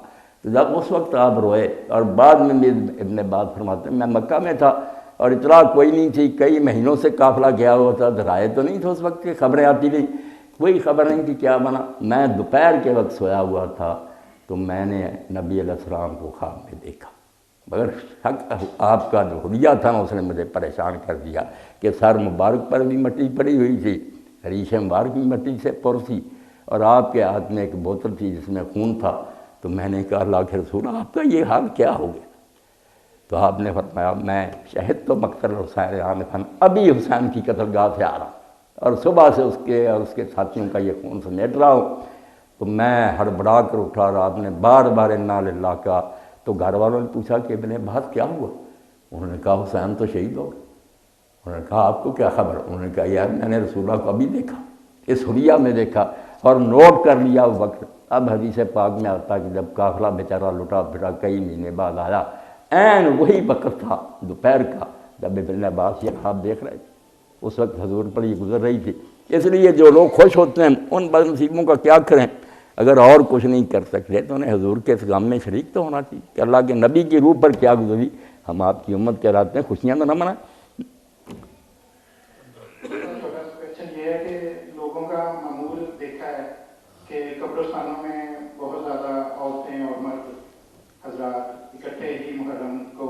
تو جب اس وقت آپ روئے، اور بعد میں بھی ابن عباس فرماتے ہیں میں مکہ میں تھا اور اطلاع کوئی نہیں تھی، کئی مہینوں سے قافلہ گیا ہوا تھا، رائے تو نہیں تھا اس وقت کہ خبریں آتی نہیں، کوئی خبر نہیں کہ کیا بنا۔ میں دوپہر کے وقت سویا ہوا تھا تو میں نے نبی علیہ السلام کو خواب میں دیکھا، مگر شک آپ کا جو حلیہ تھا نا اس نے مجھے پریشان کر دیا کہ سر مبارک پر بھی مٹی پڑی ہوئی تھی، ریش مبارک بھی مٹی سے پر تھی، اور آپ کے ہاتھ میں ایک بوتل تھی جس میں خون تھا۔ تو میں نے کہا اللہ کے رسول آپ کا یہ حال کیا ہو گیا؟ تو آپ نے فرمایا میں شہد تو مقتل حسین عامر ابھی حسین کی قتلگاہ سے آ رہا اور صبح سے اس کے اور اس کے ساتھیوں کا یہ خون سمیٹ رہا ہوں، تو میں ہڑبڑا کر اٹھا اور آپ نے بار بار انا للہ کہا۔ تو گھر والوں نے پوچھا کہ ابن عباس کیا ہوا؟ انہوں نے کہا حسین تو شہید ہو گئے۔ انہوں نے کہا آپ کو کیا خبر؟ انہوں نے کہا یار میں نے رسول اللہ کو ابھی دیکھا، اس حلیہ میں دیکھا اور نوٹ کر لیا اس وقت۔ اب حدیث پاک میں آتا کہ جب قافلہ بیچارہ لٹا پھرا کئی مہینے بعد آیا، عین وہی وقت تھا دوپہر کا جب ابن عباس یہ خواب دیکھ رہے تھے، اس وقت حضور پر یہ گزر رہی تھی۔ اس لیے جو لوگ خوش ہوتے ہیں ان بد نصیبوں کا کیا کریں؟ اگر اور کچھ نہیں کر سکتے تو انہیں حضور کے اس غم میں شریک تو ہونا چاہیے کہ اللہ کے نبی کی روح پر کیا گزری، ہم آپ کی امت کہلاتے ہیں، خوشیاں تو نہ منائیں۔ کوشچن یہ ہے کہ لوگوں کا معمول دیکھا ہے کہ قبرستانوں میں بہت زیادہ عورتیں اور مرد حضرات اکٹھے ہی محرم کو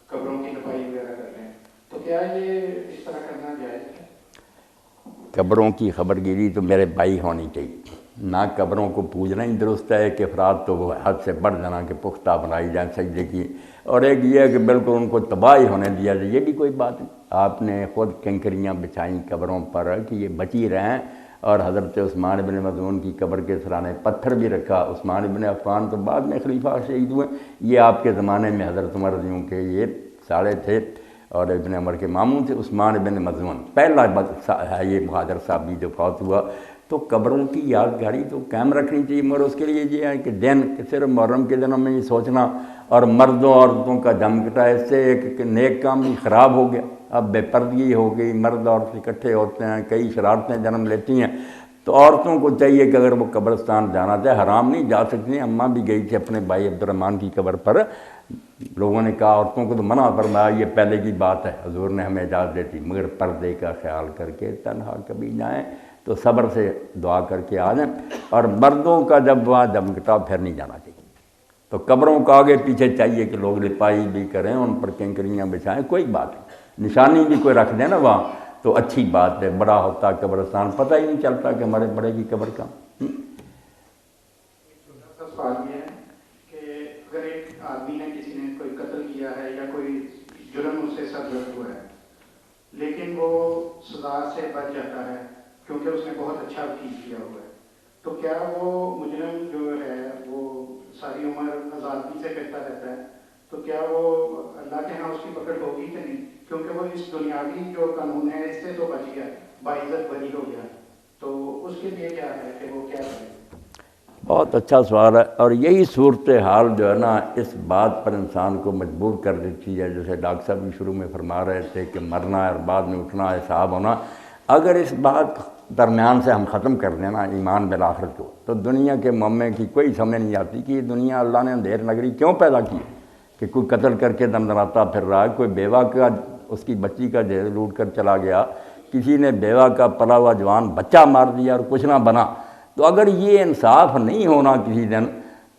قبروں کی صفائی وغیرہ کرتے ہیں، تو کیا یہ اس طرح کرنا جائز ہے؟ قبروں کی خبر گیری تو میرے بھائی ہونی چاہیے، نہ قبروں کو پوجنا ہی درست ہے کہ افراد تو وہ حد سے بڑھ جانا کہ پختہ بنائی جائیں سجدے کی، اور ایک یہ ہے کہ بالکل ان کو تباہی ہونے دیا جائے، یہ بھی کوئی بات نہیں۔ آپ نے خود کنکریاں بچھائیں قبروں پر کہ یہ بچی رہیں، اور حضرت عثمان بن مظعون کی قبر کے سرانے پتھر بھی رکھا۔ عثمان بن عفان تو بعد میں خلیفہ شہید ہوئے، یہ آپ کے زمانے میں حضرت عمر رضی اللہ کے یہ ساڑے تھے اور ابن عمر کے ماموں تھے۔ عثمان بن مظعون پہلا ہے یہ مہاجر صحابی جو فوت ہوا۔ تو قبروں کی یادگاری تو قائم رکھنی چاہیے، مگر اس کے لیے یہ ہے کہ دن کہ صرف محرم کے دنوں میں یہ سوچنا اور مردوں عورتوں کا جم کٹا، اس سے ایک نیک کام بھی خراب ہو گیا۔ اب بے پردگی ہو گئی، مرد عورت اکٹھے ہوتے ہیں، کئی شرارتیں جنم لیتی ہیں۔ تو عورتوں کو چاہیے کہ اگر وہ قبرستان جانا چاہے، حرام نہیں جا سکتی، اماں بھی گئی تھی اپنے بھائی عبد الرحمن کی قبر پر، لوگوں نے کہا عورتوں کو تو منع فرمایا، یہ پہلے کی بات ہے، حضور نے ہمیں اجازت دیتی، مگر پردے کا خیال کر کے تنہا کبھی جائیں تو صبر سے دعا کر کے آ جائیں، اور مردوں کا جب وہاں دمکتا پھر نہیں جانا چاہیے۔ تو قبروں کا آگے پیچھے چاہیے کہ لوگ لپائی بھی کریں، ان پر کنکریاں بچھائیں، کوئی بات نہیں، نشانی بھی کوئی رکھ دیں نا وہاں تو اچھی بات ہے۔ بڑا ہوتا قبرستان، پتہ ہی نہیں چلتا کہ ہمارے بڑے کی قبر کا۔ سوال یہ ہے کہ اگر ایک آدمی نے کسی نے کوئی قتل کیا ہے یا کوئی جرم اس سے سرزد ہوا ہے، لیکن وہ سزا سے بچ جاتا ہے کیونکہ اس نے بہت اچھا وکیل کیا ہوا ہے، تو کیا وہ مجرم جو ہے وہ ساری عمر آزادی سے کرتا رہتا ہے؟ تو کیا وہ اللہ کے ہاں اس کی پکڑ ہوگی کہ نہیں؟ کیونکہ وہ اس دنیاوی جو قانون ہے اس سے تو بچ گیا، باعزت بری ہو گیا، تو اس کے لیے کیا ہے کہ وہ کیا کرے؟ بہت اچھا سوال ہے، اور یہی صورتحال جو ہے نا اس بات پر انسان کو مجبور کر دیتی ہے، جیسے ڈاکٹر صاحب بھی شروع میں فرما رہے تھے کہ مرنا ہے اور بعد میں اٹھنا ہے، حساب ہونا۔ اگر اس بات درمیان سے ہم ختم کر دیں نا ایمان بالآخرت کو، تو دنیا کے معاملے کی کوئی سمجھ نہیں آتی کہ یہ دنیا اللہ نے اندھیر نگری کیوں پیدا کی، کہ کوئی قتل کر کے دندناتا پھر رہا ہے، کوئی بیوہ کا اس کی بچی کا جہیز لوٹ کر چلا گیا، کسی نے بیوہ کا پلا ہوا جوان بچہ مار دیا اور کچھ نہ بنا۔ تو اگر یہ انصاف نہیں ہونا کسی دن،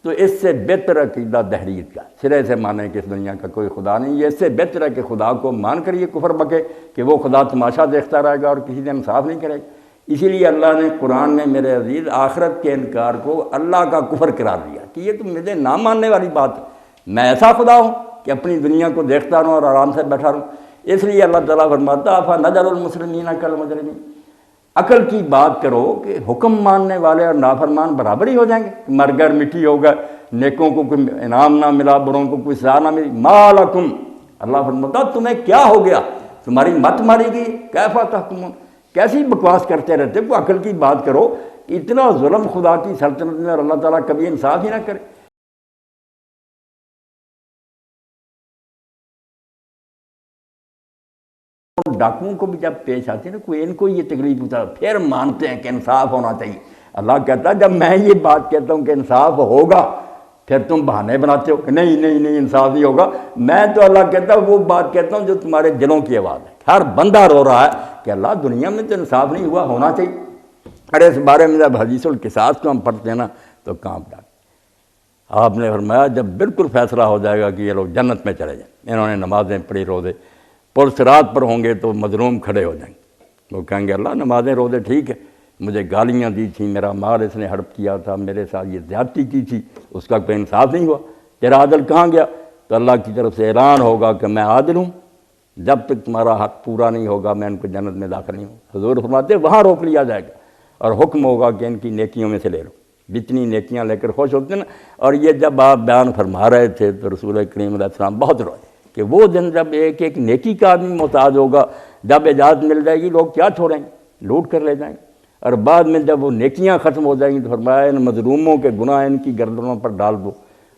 تو اس سے بہتر عقیدہ دہریت کا، سرے سے مانے کہ اس دنیا کا کوئی خدا نہیں، یہ اس سے بہتر ہے کہ خدا کو مان کر یہ کفر بکے کہ وہ خدا تماشا دیکھتا رہے گا اور کسی دن انصاف نہیں کرے گا۔ اسی لیے اللہ نے قرآن میں میرے عزیز آخرت کے انکار کو اللہ کا کفر قرار دیا کہ یہ تو مجھے نہ ماننے والی بات ہے، میں ایسا خدا ہوں کہ اپنی دنیا کو دیکھتا رہوں اور آرام سے بیٹھا رہوں۔ اس لیے اللہ تعالیٰ فرماتا فَنَجْعَلُ الْمُسْلِمِينَ كَالْمُجْرِمِينَ، عقل کی بات کرو کہ حکم ماننے والے اور نافرمان برابر ہی ہو جائیں گے، مر گر مٹی ہوگا، نیکوں کو کوئی انعام نہ ملا، بروں کو کوئی سزا نہ ملی۔ مَا لَكُمْ، اللہ فرماتا تمہیں کیا ہو گیا، تمہاری مت ماری گئی، کیفَ تحکمون، کیسی بکواس کرتے رہتے، کوئی عقل کی بات کرو۔ اتنا ظلم خدا کی سلطنت میں اور اللہ تعالیٰ کبھی انصاف ہی نہ کرے۔ ڈاکوؤں کو بھی جب پیش آتے ہیں نا کوئی، ان کو یہ تکلیف ہوتا ہے، پھر مانتے ہیں کہ انصاف ہونا چاہیے۔ اللہ کہتا ہے جب میں یہ بات کہتا ہوں کہ انصاف ہوگا، پھر تم بہانے بناتے ہو کہ نہیں نہیں نہیں انصاف نہیں ہوگا۔ میں تو اللہ کہتا ہوں وہ بات کہتا ہوں جو تمہارے دلوں کی آواز ہے، ہر بندہ رو رہا ہے کہ اللہ دنیا میں تو انصاف نہیں ہوا، ہونا چاہیے۔ ارے اس بارے میں جب حدیث القصاص کو ہم پڑھتے ہیں نا تو کانپ جاتے۔ آپ نے فرمایا جب بالکل فیصلہ ہو جائے گا کہ یہ لوگ جنت میں چلے جائیں، انہوں نے نمازیں پڑھی، روزے، پرصراط پر ہوں گے تو مظلوم کھڑے ہو جائیں گے، وہ کہیں گے اللہ نمازیں روزے ٹھیک ہے، مجھے گالیاں دی تھیں، میرا مال اس نے ہڑپ کیا تھا، میرے ساتھ یہ زیادتی کی تھی، اس کا کوئی انصاف نہیں ہوا، تیرا عدل کہاں گیا؟ تو اللہ کی طرف سے اعلان ہوگا کہ میں عادل ہوں، جب تک تمہارا حق پورا نہیں ہوگا میں ان کو جنت میں داخل نہیں ہوں۔ حضور فرماتے وہاں روک لیا جائے گا اور حکم ہوگا کہ ان کی نیکیوں میں سے لے لو، جتنی نیکیاں لے کر خوش ہوتے ہیں نا۔ اور یہ جب آپ بیان فرما رہے تھے تو رسول کریم علیہ السلام بہت روئے کہ وہ دن جب ایک ایک نیکی کا آدمی محتاج ہوگا، جب اجازت مل جائے گی لوگ کیا چھوڑیں گے، لوٹ کر لے جائیں گے، اور بعد میں جب وہ نیکیاں ختم ہو جائیں گی تو فرمایا ان مظلوموں کے گناہ ان کی گردنوں پر ڈال دو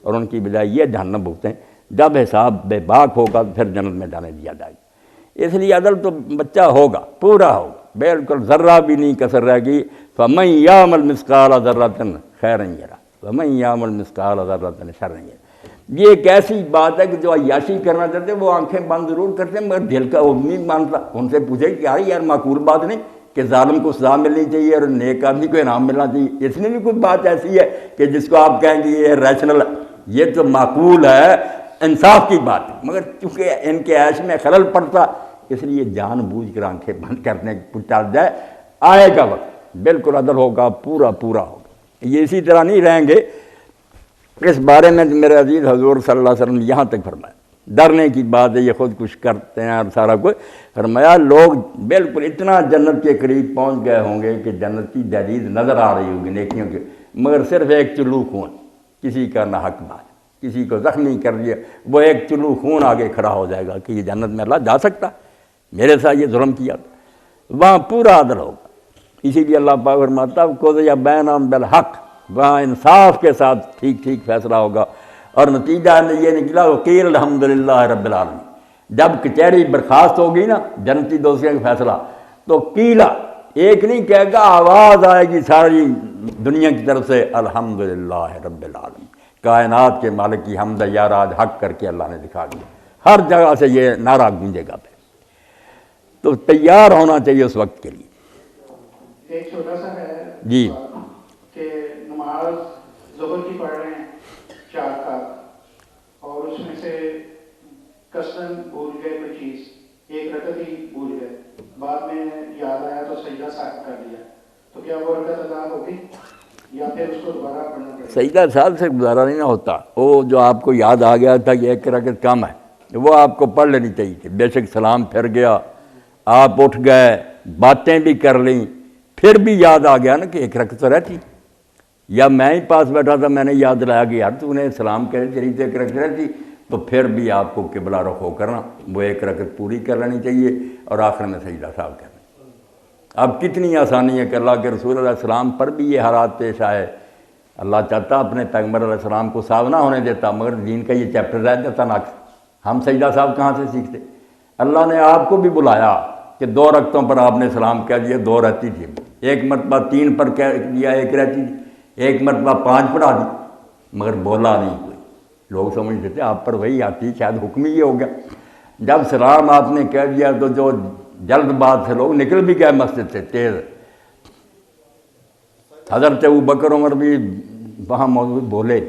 اور ان کی بجائے یہ جہنم بھگتیں، جب حساب بے باک ہوگا تو پھر جنت میں جانے دیا جائے گا۔ اس لیے عدل تو بچہ ہوگا، پورا ہوگا، بالکل ذرہ بھی نہیں کسر رہے گی۔ فَمَن يَعْمَلْ مِثْقَالَ ذَرَّةٍ خَيْرًا يَرَهُ وَمَن يَعْمَلْ مِثْقَالَ ذَرَّةٍ شَرًّا يَرَهُ۔ یہ ایک ایسی بات ہے کہ جو عیاشی کرنا چاہتے ہیں وہ آنکھیں بند ضرور کرتے ہیں مگر دل کا وہ نہیں مانتا۔ ان سے پوچھے کہ یار معقول بات نہیں کہ ظالم کو سزا ملنی چاہیے اور نیک آدمی کو انعام ملنا چاہیے، اس میں بھی کوئی بات ایسی ہے کہ جس کو آپ کہیں گے یہ ریشنل ہے، یہ تو معقول ہے، انصاف کی بات ہے، مگر چونکہ ان کے عیش میں خلل پڑتا اس لیے جان بوجھ کر آنکھیں بند کرنے کو چل جائے۔ آئے گا وقت بالکل عدل ہوگا، پورا ہوگا۔ یہ اسی طرح نہیں رہیں گے۔ اس بارے میں میرے عزیز حضور صلی اللہ علیہ وسلم یہاں تک فرمایا، ڈرنے کی بات ہے، یہ خود کچھ کرتے ہیں اور سارا کچھ، فرمایا لوگ بالکل اتنا جنت کے قریب پہنچ گئے ہوں گے کہ جنت کی دہلیز نظر آ رہی ہوگی نیکیوں کے، مگر صرف ایک چلو خون، کسی کا نہ حق بات، کسی کو زخمی کر دیا، وہ ایک چلو خون آگے کھڑا ہو جائے گا کہ یہ جنت میں اللہ جا سکتا، میرے ساتھ یہ ظلم کیا تھا۔ وہاں پورا عدل ہوگا، اسی لیے اللہ پاک فرماتا قُضِیَ بَیْنَھُم بِالْحَقِّ، وہاں انصاف کے ساتھ ٹھیک فیصلہ ہوگا، اور نتیجہ یہ نکلا وقیل الحمدللہ رب العالمین۔ جب کچہری برخاست ہوگی نا جنتی دوستیوں کا فیصلہ، تو قیلا ایک نہیں کہے گا، آواز آئے گی ساری دنیا کی طرف سے الحمدللہ رب العالمین، کائنات کے مالک کی حمد یا راج حق کر کے اللہ نے دکھا دیا. ہر جگہ سے یہ نعرہ گونجے گا. تو تیار ہونا چاہیے اس وقت کے لیے. ایک چھوٹا سا ہے جی کہ نماز ظہر کی پڑھ رہے ہیں 4 رکعت اور اس میں سے قسم بھول گئے کوئی چیز، 1 رکعت ہی بھول گئے، بعد میں یاد آیا تو سجدہ صاحب کر لیا، تو کیا وہ رکعت ادا ہوگی یا پھر اس کو دوبارہ پڑھنا پڑے گا؟ سجدہ صاحب سے گزارا نہیں ہوتا. وہ جو آپ کو یاد آ گیا تھا کہ 1 رکعت کم ہے، وہ آپ کو پڑھ لینی چاہیے تھی. بے شک سلام پھر گیا، آپ اٹھ گئے، باتیں بھی کر لیں، پھر بھی یاد آ گیا نا کہ 1 رکعت تو رہتی. یا میں ہی پاس بیٹھا تھا، میں نے یاد لایا کہ یار تو نے سلام کہہ چلی تو 1 رکعت رہتی، تو پھر بھی آپ کو قبلہ رخ ہو کرنا وہ 1 رکعت پوری کر لینی چاہیے اور آخر میں سجدہ صاحب کرنا. اب کتنی آسانی ہے کہ اللہ کے رسول علیہ السلام پر بھی یہ حالات پیش آئے. اللہ چاہتا اپنے پیغمبر علیہ السلام کو صاف نہ ہونے دیتا، مگر دین کا یہ چیپٹر رہ جاتا ناقص. ہم سجدہ صاحب کہاں سے سیکھتے؟ اللہ نے آپ کو بھی بلایا کہ 2 رکعتوں پر آپ نے سلام کہہ دیا، 2 رہتی تھی. 1 مرتبہ 3 پر کہہ دیا، 1 رہتی تھی. 1 مرتبہ 5 پڑھا دی، مگر بولا نہیں کوئی. لوگ سمجھتے تھے آپ پر وہی آتی، شاید حکم ہی یہ ہو گیا. جب سلام آپ نے کہہ دیا تو جو جلد باز سے لوگ نکل بھی گئے مسجد سے تیز. حضرت ابوبکر عمر بھی وہاں موجود بولے.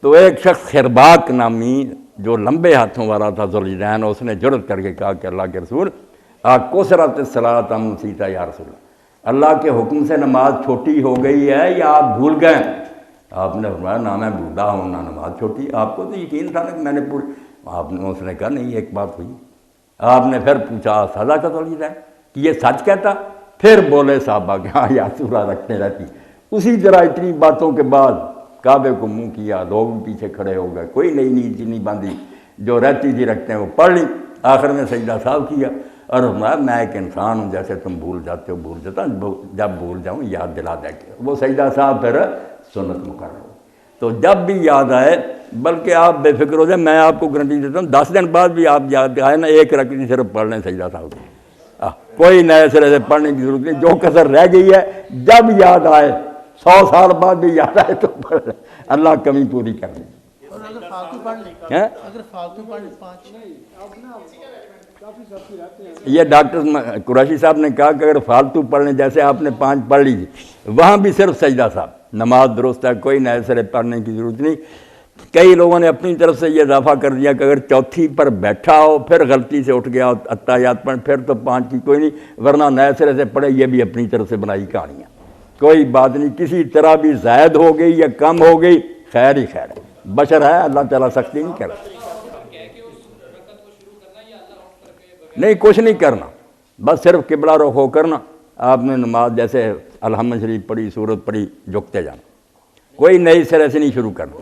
تو ایک شخص خرباق نامی جو لمبے ہاتھوں والا تھا ذوالجدین، اس نے جرأت کر کے کہا کہ اللہ کے رسول کثرت الصلاۃ ام نسیت یا رسول اللہ کے حکم سے نماز چھوٹی ہو گئی ہے یا آپ بھول گئے؟ آپ نے فرمایا نہ میں بھولا ہوں نہ نماز چھوٹی. آپ کو تو یقین تھا نا کہ میں نے پوری. اس نے کہا نہیں ایک بات ہوئی. آپ نے پھر پوچھا سزا کا ذوالجدین کہ یہ سچ کہتا؟ پھر بولے صحابہ کہ ہاں یا سورہ رکھتے رہتی. اسی طرح اتنی باتوں کے بعد کعبے کو منہ کیا، لوگ بھی پیچھے کھڑے ہو گئے، کوئی نئی نیند نہیں باندھی، جو رہتی تھی رکھتے ہیں وہ پڑھ لی. آخر میں سجدہ صاحب کیا اور فرمایا میں ایک انسان ہوں، جیسے تم بھول جاتے ہو بھول جاتا، جب بھول جاؤں یاد دلا دے کے. وہ سجدہ صاحب پھر سنت مقرر ہو. تو جب بھی یاد آئے، بلکہ آپ بے فکر ہو جائیں، میں آپ کو گارنٹی دیتا ہوں 10 دن بعد بھی آپ یاد آئے نا 1 رکعت صرف پڑھ لیں سجدہ صاحب. کوئی نئے سرے سے پڑھنے کی ضرورت نہیں. جو کسر رہ گئی ہے جب یاد آئے 100 سال بعد بھی یاد آئے تو پڑھ لیں، اللہ کمی پوری کر دیں. اگر فالتو پڑھ لیں، اگر فالتو پڑھ لیں 5 یہ ڈاکٹر قریشی صاحب نے کہا کہ اگر فالتو پڑھ لیں، جیسے آپ نے 5 پڑھ لیجیے، وہاں بھی صرف سجدہ صاحب، نماز درست ہے، کوئی نئے سرے پڑھنے کی ضرورت نہیں. کئی لوگوں نے اپنی طرف سے یہ اضافہ کر دیا کہ اگر چوتھی پر بیٹھا ہو پھر غلطی سے اٹھ گیا اتحیات پڑھ، پھر تو 5 کی کوئی نہیں، ورنہ نئے سرے سے پڑھے. یہ بھی اپنی طرف سے بنائی کہانیاں، کوئی بات نہیں. کسی طرح بھی زائد ہو گئی یا کم ہو گئی خیر ہی خیر ہے. بشر ہے، اللہ تعالیٰ سختی نہیں کرتا. نہیں کچھ نہیں کرنا، بس صرف قبلہ رخ ہو کرنا. آپ نے نماز جیسے الحمد شریف پڑھی، سورت پڑھی، جھکتے جانا، کوئی نئی سرے سے نہیں شروع کرنا.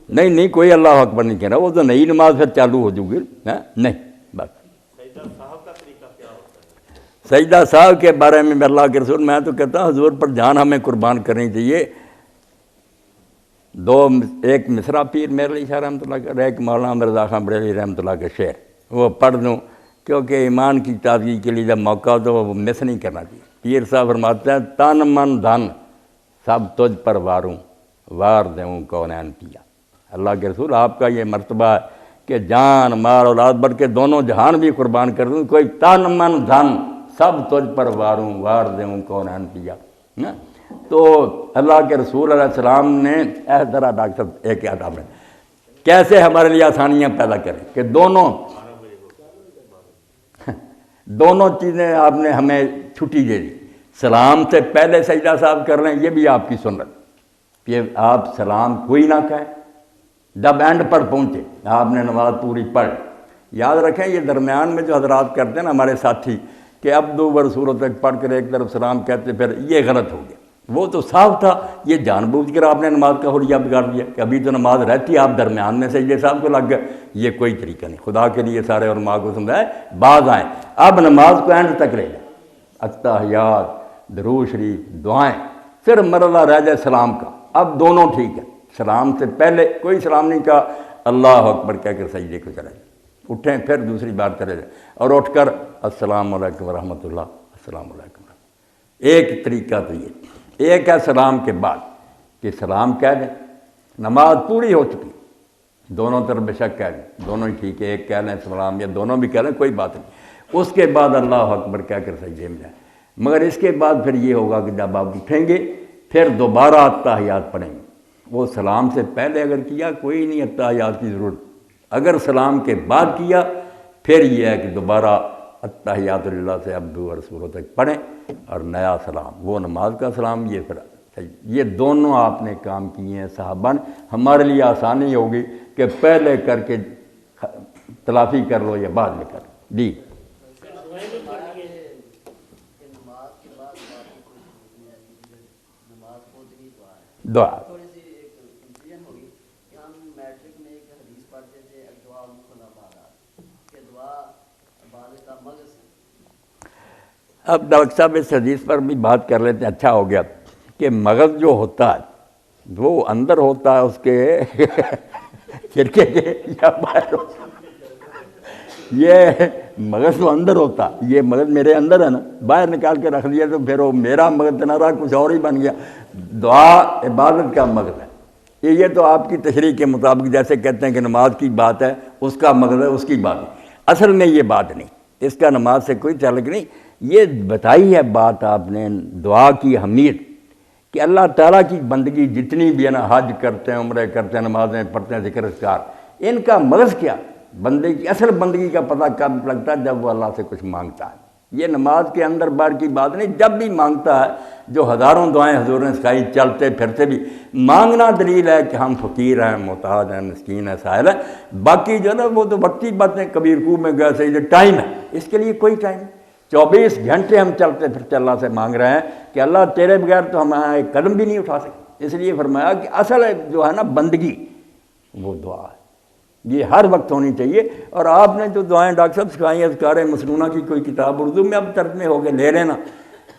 نہیں کوئی اللہ اکبر نہیں کہہ رہا، وہ تو نئی نماز پھر چالو ہو جائے گی. نہیں بس سجدہ صاحب کے بارے میں اللہ کے رسول، میں تو کہتا ہوں حضور پر جان ہمیں قربان کرنی چاہیے. ایک مصرع پیر میرے علی شاہ رحمۃ اللہ کا، ایک مولانا مرزا خان بریلوی رحمۃ اللہ کا شعر، وہ پڑھ دوں کیونکہ ایمان کی تازگی کے لیے جب موقع ہو تو وہ مس نہیں کرنا چاہیے. پیر صاحب فرماتے ہیں تن من دھن سب تجھ پر واروں، وار دوں کونین پیا. اللہ کے رسول آپ کا یہ مرتبہ ہے کہ جان مال اولاد بلکہ دونوں جہان بھی قربان کر دوں، کوئی تن من دھن سب تجھ پر واروں، وار دوں کونین پیا. تو اللہ کے رسول علیہ السلام نے اس طرح ڈاکٹر صاحب ایک یاد آپ نے کیسے ہمارے لیے آسانیاں پیدا کریں کہ دونوں چیزیں آپ نے ہمیں چھٹی دے دی. سلام سے پہلے سجدہ صاحب کر لیں، یہ بھی آپ کی سنت کہ آپ سلام کوئی نہ کہیں. جب اینڈ پر پہنچے آپ نے نماز پوری پڑھ. یاد رکھیں یہ درمیان میں جو حضرات کرتے ہیں نا ہمارے ساتھی کہ اب 2 بار سورت تک پڑھ کر ایک طرف سلام کہتے، پھر یہ غلط ہو گیا. وہ تو صاف تھا، یہ جان بوجھ کر آپ نے نماز کا حلیہ بگاڑ دیا کہ ابھی تو نماز رہتی آپ درمیان میں سجدے صاحب کو لگ گئے. یہ کوئی طریقہ نہیں. خدا کے لیے سارے علماء کو سمجھائے بعض آئیں، اب نماز کو اینڈ تک لے جائیں، اتحیات، درود شریف، دعائیں، پھر مرحلہ رہ جائے سلام کا. اب دونوں ٹھیک ہے. سلام سے پہلے کوئی سلام نہیں کہا، اللہ اکبر کہہ کر سجدے کو چلے جائیں، اٹھیں پھر دوسری بار چلے جائیں اور اٹھ کر السلام علیکم ورحمۃ اللہ، السلام علیکم. ایک طریقہ تو یہ. ایک ہے سلام کے بعد کہ سلام کہہ دیں نماز پوری ہو چکی، دونوں طرف بے شک کہہ لیں، دونوں ہی ٹھیک ہے، ایک کہہ لیں سلام یا دونوں بھی کہہ لیں، کوئی بات نہیں، اس کے بعد اللہ اکبر کہہ کر سجدے میں جائیں۔ مگر اس کے بعد پھر یہ ہوگا کہ جب آپ اٹھیں گے پھر دوبارہ اتحیات پڑھیں گے۔ وہ سلام سے پہلے اگر کیا کوئی نہیں اتحیات کی ضرورت، اگر سلام کے بعد کیا پھر یہ ہے کہ دوبارہ اتحیات للہ سے عبدہ و رسولہ تک پڑھیں اور نیا سلام، وہ نماز کا سلام، یہ پھر یہ دونوں آپ نے کام کیے ہیں صحابہ نے۔ ہمارے لیے آسانی ہوگی کہ پہلے کر کے تلافی کر لو یا بعد میں کر لو۔ جی دعا تھوڑی سی ایک کنفیوژن ہوگی کہ ہم میٹرک میں ایک حدیث پڑھتے تھے دعا مخلا بادات کہ دعا بالغ کا مغز ہے۔ اب ڈاکٹر صاحب اس حدیث پر بھی بات کر لیتے ہیں، اچھا ہو گیا کہ مغز جو ہوتا ہے وہ اندر ہوتا ہے اس کے فرقے کے یا باہر ہوتا ہے؟ یہ مغز تو اندر ہوتا، یہ مغز میرے اندر ہے نا، باہر نکال کے رکھ دیا تو پھر وہ میرا مغز نہ رہا، کچھ اور ہی بن گیا۔ دعا عبادت کا مغز ہے، یہ تو آپ کی تشریح کے مطابق جیسے کہتے ہیں کہ نماز کی بات ہے اس کا مغز ہے، اس کی بات ہے، اصل میں یہ بات نہیں، اس کا نماز سے کوئی تعلق نہیں۔ یہ بتائی ہے بات آپ نے دعا کی اہمیت کہ اللہ تعالیٰ کی بندگی جتنی بھی ہے نا، حج کرتے ہیں، عمرے کرتے ہیں، نمازیں پڑھتے ہیں، ذکر اذکار، ان کا مغز کیا؟ بندے کی اصل بندگی کا پتہ کب لگتا ہے؟ جب وہ اللہ سے کچھ مانگتا ہے۔ یہ نماز کے اندر باہر کی بات نہیں، جب بھی مانگتا ہے، جو ہزاروں دعائیں حضور نے سکھائی، چلتے پھرتے بھی مانگنا دلیل ہے کہ ہم فقیر ہیں، محتاج ہیں، مسکین ہیں، سائل ہیں۔ باقی جو ہے نا وہ تو وقتی باتیں، کبھی رکوع میں گئے سجدے، ٹائم ہے، اس کے لیے کوئی ٹائم نہیں۔ 24 گھنٹے ہم چلتے پھرتے اللہ سے مانگ رہے ہیں کہ اللہ تیرے بغیر تو ہم ایک قدم بھی نہیں اٹھا سکتے۔ اس لیے فرمایا کہ اصل جو ہے نا بندگی وہ دعا ہے، یہ ہر وقت ہونی چاہیے۔ اور آپ نے جو دعائیں ڈاکٹر صاحب سکھائی ہیں، اذکار مسنونہ کی کوئی کتاب اردو میں اب ترجمے ہو گئے، لے لینا،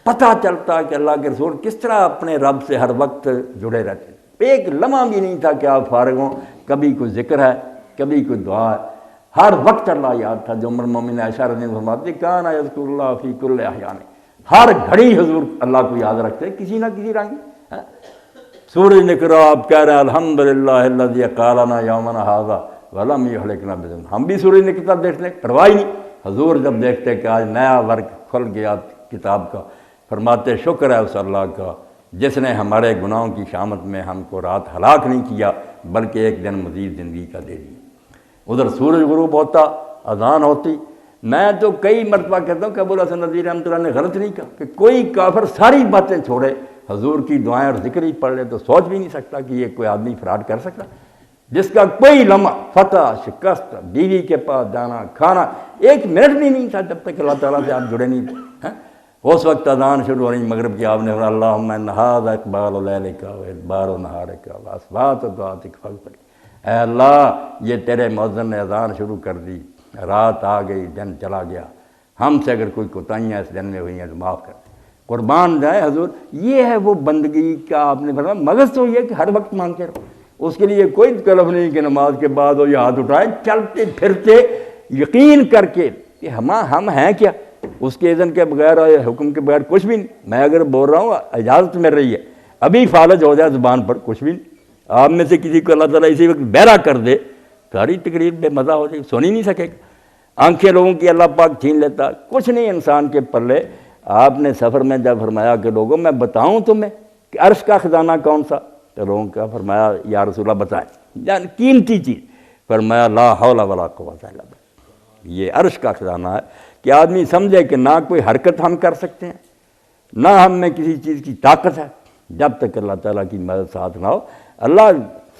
پتہ چلتا ہے کہ اللہ کے رسول کس طرح اپنے رب سے ہر وقت جڑے رہتے ہیں۔ ایک لمحہ بھی نہیں تھا کہ آپ فارغ ہوں، کبھی کوئی ذکر ہے، کبھی کوئی دعا ہے، ہر وقت اللہ یاد تھا۔ جو ام المومنین عائشہ رضی اللہ عنہا فرماتی کان یذکر اللہ فی کل احیان، ہر گھڑی حضور اللہ کو یاد رکھتے کسی نہ کسی رنگ میں۔ سورج نکلا، آپ کہہ رہے ہیں الحمدللہ الذی قالنا یومنا ھذا ولم یہلکنا بذنب، ہم بھی سورج نکلتا دیکھتے پرواہ ہی نہیں۔ حضور جب دیکھتے کہ آج نیا ورق کھل گیا کتاب کا، فرماتے شکر ہے اس اللہ کا جس نے ہمارے گناہوں کی شامت میں ہم کو رات ہلاک نہیں کیا بلکہ ایک دن مزید زندگی کا دے دیا۔ ادھر سورج غروب ہوتا، اذان ہوتی۔ میں تو کئی مرتبہ کہتا ہوں کہ ابو الحسن ندوی رحمۃ اللہ نے غلط نہیں کہا کہ کوئی کافر ساری باتیں چھوڑے حضور کی دعائیں اور ذکر ہی پڑھ لے تو سوچ بھی نہیں سکتا کہ یہ کوئی آدمی فراڈ کر سکتا، جس کا کوئی لمحہ فتح، شکست، بیوی کے پاس جانا، کھانا، ایک منٹ بھی نہیں تھا جب تک اللہ تعالیٰ سے آپ جڑے نہیں تھے۔ اس وقت اذان شروع ہو رہی مغرب کی، آپ نے فرمایا اللہم ان ھذا اقبال لیلک و ادبار نہارک و اصوات دعاتک فاغفر، اے اللہ یہ تیرے مؤذن نے اذان شروع کر دی، رات آ گئی، دن چلا گیا، ہم سے اگر کوئی کوتاہیاں اس دن میں ہوئی ہیں تو معاف کر، قربان جائے حضور۔ یہ ہے وہ بندگی کا آپ نے فرمایا مغز تو یہ کہ ہر وقت مانگتے رہو، اس کے لیے کوئی تکلف نہیں کہ نماز کے بعد ہو یا ہاتھ اٹھائے، چلتے پھرتے یقین کر کے کہ ہم ہیں کیا، اس کے اذن کے بغیر اور حکم کے بغیر کچھ بھی نہیں۔ میں اگر بول رہا ہوں اجازت مل رہی ہے، ابھی فالج ہو جائے زبان پر کچھ بھی نہیں۔ آپ میں سے کسی کو اللہ تعالیٰ اسی وقت بہرا کر دے، ساری تقریر بے مزہ ہو جائے، سن ہی نہیں سکے گا، آنکھیں لوگوں کی اللہ پاک چھین لیتا، کچھ نہیں انسان کے پلے۔ آپ نے سفر میں جب فرمایا کہ لوگوں میں بتاؤں تمہیں کہ عرش کا خزانہ کون سا، تو لوگوں کا فرمایا یا رسول اللہ بتائیں، یعنی قیمتی چیز، فرمایا لا حول ولا قوت الا باللہ، یہ عرش کا خزانہ ہے کہ آدمی سمجھے کہ نہ کوئی حرکت ہم کر سکتے ہیں، نہ ہم میں کسی چیز کی طاقت ہے، جب تک اللہ تعالیٰ کی مدد ساتھ نہ ہو۔ اللہ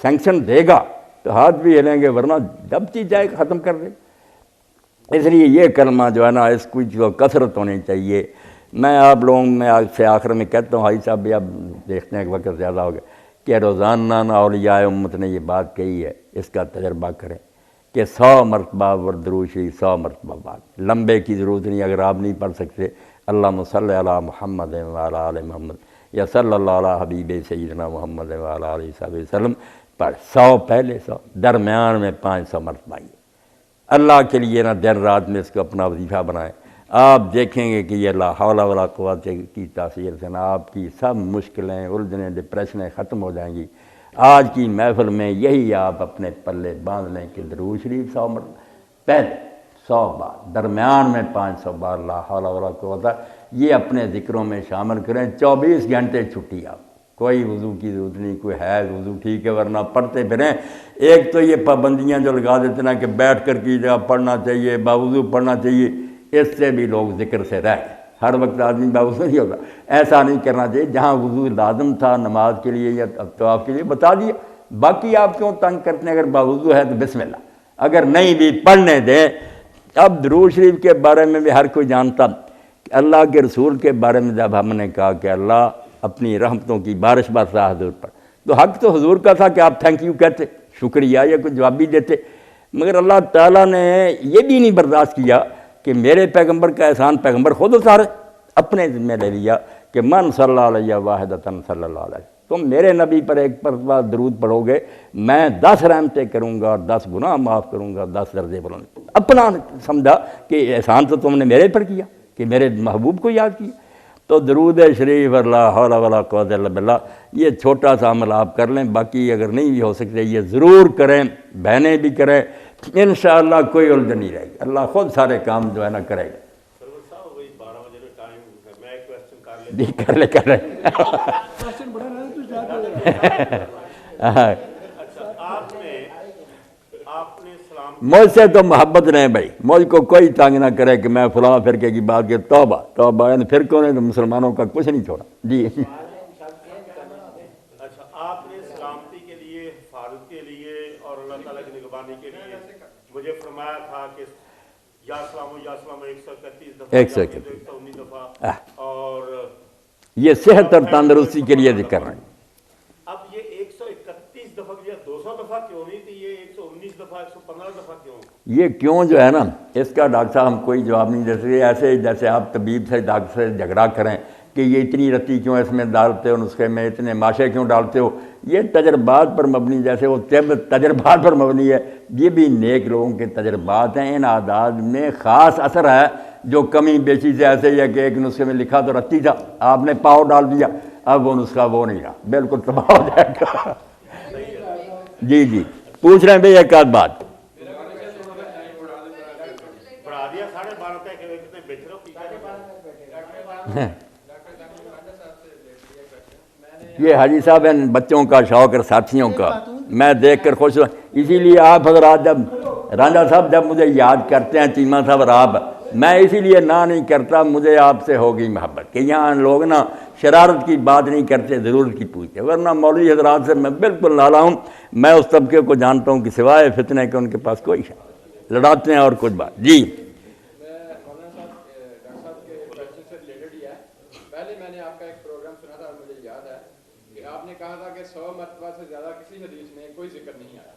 سینکشن دے گا تو ہاتھ بھی ہلیں گے، ورنہ جب چیز جائے ختم کر دے۔ اس لیے یہ کلمہ جو ہے نا اس کی جو کثرت ہونی چاہیے۔ میں آپ لوگوں میں سے آخر میں کہتا ہوں، حاجی صاحب بھی اب دیکھتے ہیں کہ وقت زیادہ ہو گیا، کہ روزانہ اولیاء امت نے یہ بات کہی ہے، اس کا تجربہ کریں کہ 100 مرتبہ درود شریف 100 مرتبہ بعد، لمبے کی ضرورت نہیں، اگر آپ نہیں پڑھ سکتے اللہم صلی علی محمد وعلی آل محمد یا صلی اللہ علی حبیب سیدنا محمد وعلی آلہ وسلم پڑھ، 100 پہلے 100 درمیان میں 500 مرتبہ یہ اللہ کے لیے نا دن رات میں اس کو اپنا وظیفہ بنائیں۔ آپ دیکھیں گے کہ یہ لا حول ولا قوت کی تاثیر سے نا آپ کی سب مشکلیں، الجھنیں، ڈپریشنیں ختم ہو جائیں گی۔ آج کی محفل میں یہی آپ اپنے پلے باندھ لیں کہ درود شریف 100 مرتبہ، پہلے 100 بار، درمیان میں 500 بار لا حول ولا قوت، یہ اپنے ذکروں میں شامل کریں۔ 24 گھنٹے چھٹی آپ، کوئی وضو کی ضرورت نہیں، کوئی ہے وضو ٹھیک ہے، ورنہ پڑھتے پھریں۔ ایک تو یہ پابندیاں جو لگا دیتے نا کہ بیٹھ کر کی جگہ پڑھنا چاہیے، باوضو پڑھنا چاہیے، اس سے بھی لوگ ذکر سے رہ گئے۔ ہر وقت آدمی باوضو نہیں ہوتا، ایسا نہیں کرنا چاہیے۔ جہاں وضو لازم تھا نماز کے لیے یا طواف کے لیے بتا دیا، باقی آپ کیوں تنگ کرتے ہیں؟ اگر باوضو ہے تو بسم اللہ، اگر نہیں بھی پڑھنے دیں۔ اب درود شریف کے بارے میں بھی ہر کوئی جانتا، اللہ کے رسول کے بارے میں جب ہم نے کہا کہ اللہ اپنی رحمتوں کی بارش برسا حضور پر، تو حق تو حضور کا تھا کہ آپ تھینک یو کہتے، شکریہ یا کوئی جواب بھی دیتے، مگر اللہ تعالیٰ نے یہ بھی نہیں برداشت کیا کہ میرے پیغمبر کا احسان پیغمبر خود اتارے، اپنے ذمہ لے لیا کہ من صلی اللہ علیہ واحدۃ صلی اللہ علیہ، تم میرے نبی پر ایک مرتبہ درود پڑھو گے، میں 10 رحمتیں کروں گا اور 10 گناہ معاف کروں گا، 10 درجے بلند۔ اپنا سمجھا کہ احسان تو تم نے میرے پر کیا کہ میرے محبوب کو یاد کیا۔ تو درود شریف لا حول ولا قوت الا باللہ، یہ چھوٹا سا عمل آپ کر لیں، باقی اگر نہیں بھی ہو سکتے یہ ضرور کریں، بہنیں بھی کریں، انشاءاللہ کوئی الجھن نہیں رہے گی، اللہ خود سارے کام جو ہے نا کرے گا۔ سرور صاحب وہی 12 بجے کا ٹائم ہے، میں ایک کویسچن کر لیتا جی کر لے کوشچن بڑھا رہا ہے تو زیادہ اچھا آپ نے اسلام مجھ سے تو محبت نہیں بھائی، مجھ کو کوئی تنگ نہ کرے کہ میں فلاں فرقے کی بات کہ توبہ توبہ، یعنی فرقوں نے تو مسلمانوں کا کچھ نہیں چھوڑا۔ جی اچھا، آپ نے سلامتی کے لیے، حفاظت کے لیے اور اللہ تعالیٰ کی نگہبانی کے لیے مجھے فرمایا تھا کہ یا سلام 131 دفعہ، 119 دفعہ، اور یہ صحت اور تندرستی کے لیے ذکر ہے۔ اب یہ 131 دفعہ یا 200 دفعہ کیوں نہیں تھی، یہ 119 دفعہ 115 دفعہ کیوں؟ یہ کیوں جو ہے نا، اس کا ڈاکٹر صاحب ہم کوئی جواب نہیں دے سکتے، ایسے جیسے آپ طبیب سے ڈاکٹر سے جھگڑا کریں کہ یہ اتنی رتی کیوں اس میں ڈالتے ہو، نسخے میں اتنے ماشے کیوں ڈالتے ہو، یہ تجربات پر مبنی، جیسے وہ طب تجربات پر مبنی ہے، یہ بھی نیک لوگوں کے تجربات ہیں۔ ان اعداد میں خاص اثر ہے، جو کمی بیشی سے ایسے ہی ہے کہ ایک نسخے میں لکھا تو رتی تھا، آپ نے پاؤ ڈال دیا، اب وہ نسخہ وہ نہیں رہا، بالکل تباہ ہو جائے گا۔ جی جی پوچھ رہے ہیں بھئی ایک آدھ بات۔ بڑھا دیا 12:30 تک، کتنے بیٹھ رہو پی یہ حاجی صاحب ان بچوں کا شوق اور ساتھیوں کا میں دیکھ کر خوش ہوں، اسی لیے آپ حضرات جب رانجھا صاحب جب مجھے یاد کرتے ہیں چیمہ صاحب اور آپ، میں اسی لیے نہ نہیں کرتا، مجھے آپ سے ہوگی محبت کہ یہاں لوگ نا شرارت کی بات نہیں کرتے، ضرورت کی پوچھتے، ورنہ مولوی حضرات سے میں بالکل نالا ہوں، میں اس طبقے کو جانتا ہوں کہ سوائے فتنے کے ان کے پاس کوئی ہے، لڑاتے ہیں اور کچھ بات۔ جی آپ نے کہا تھا کہ 100 مرتبہ سے زیادہ کسی حدیث میں کوئی ذکر نہیں آیا،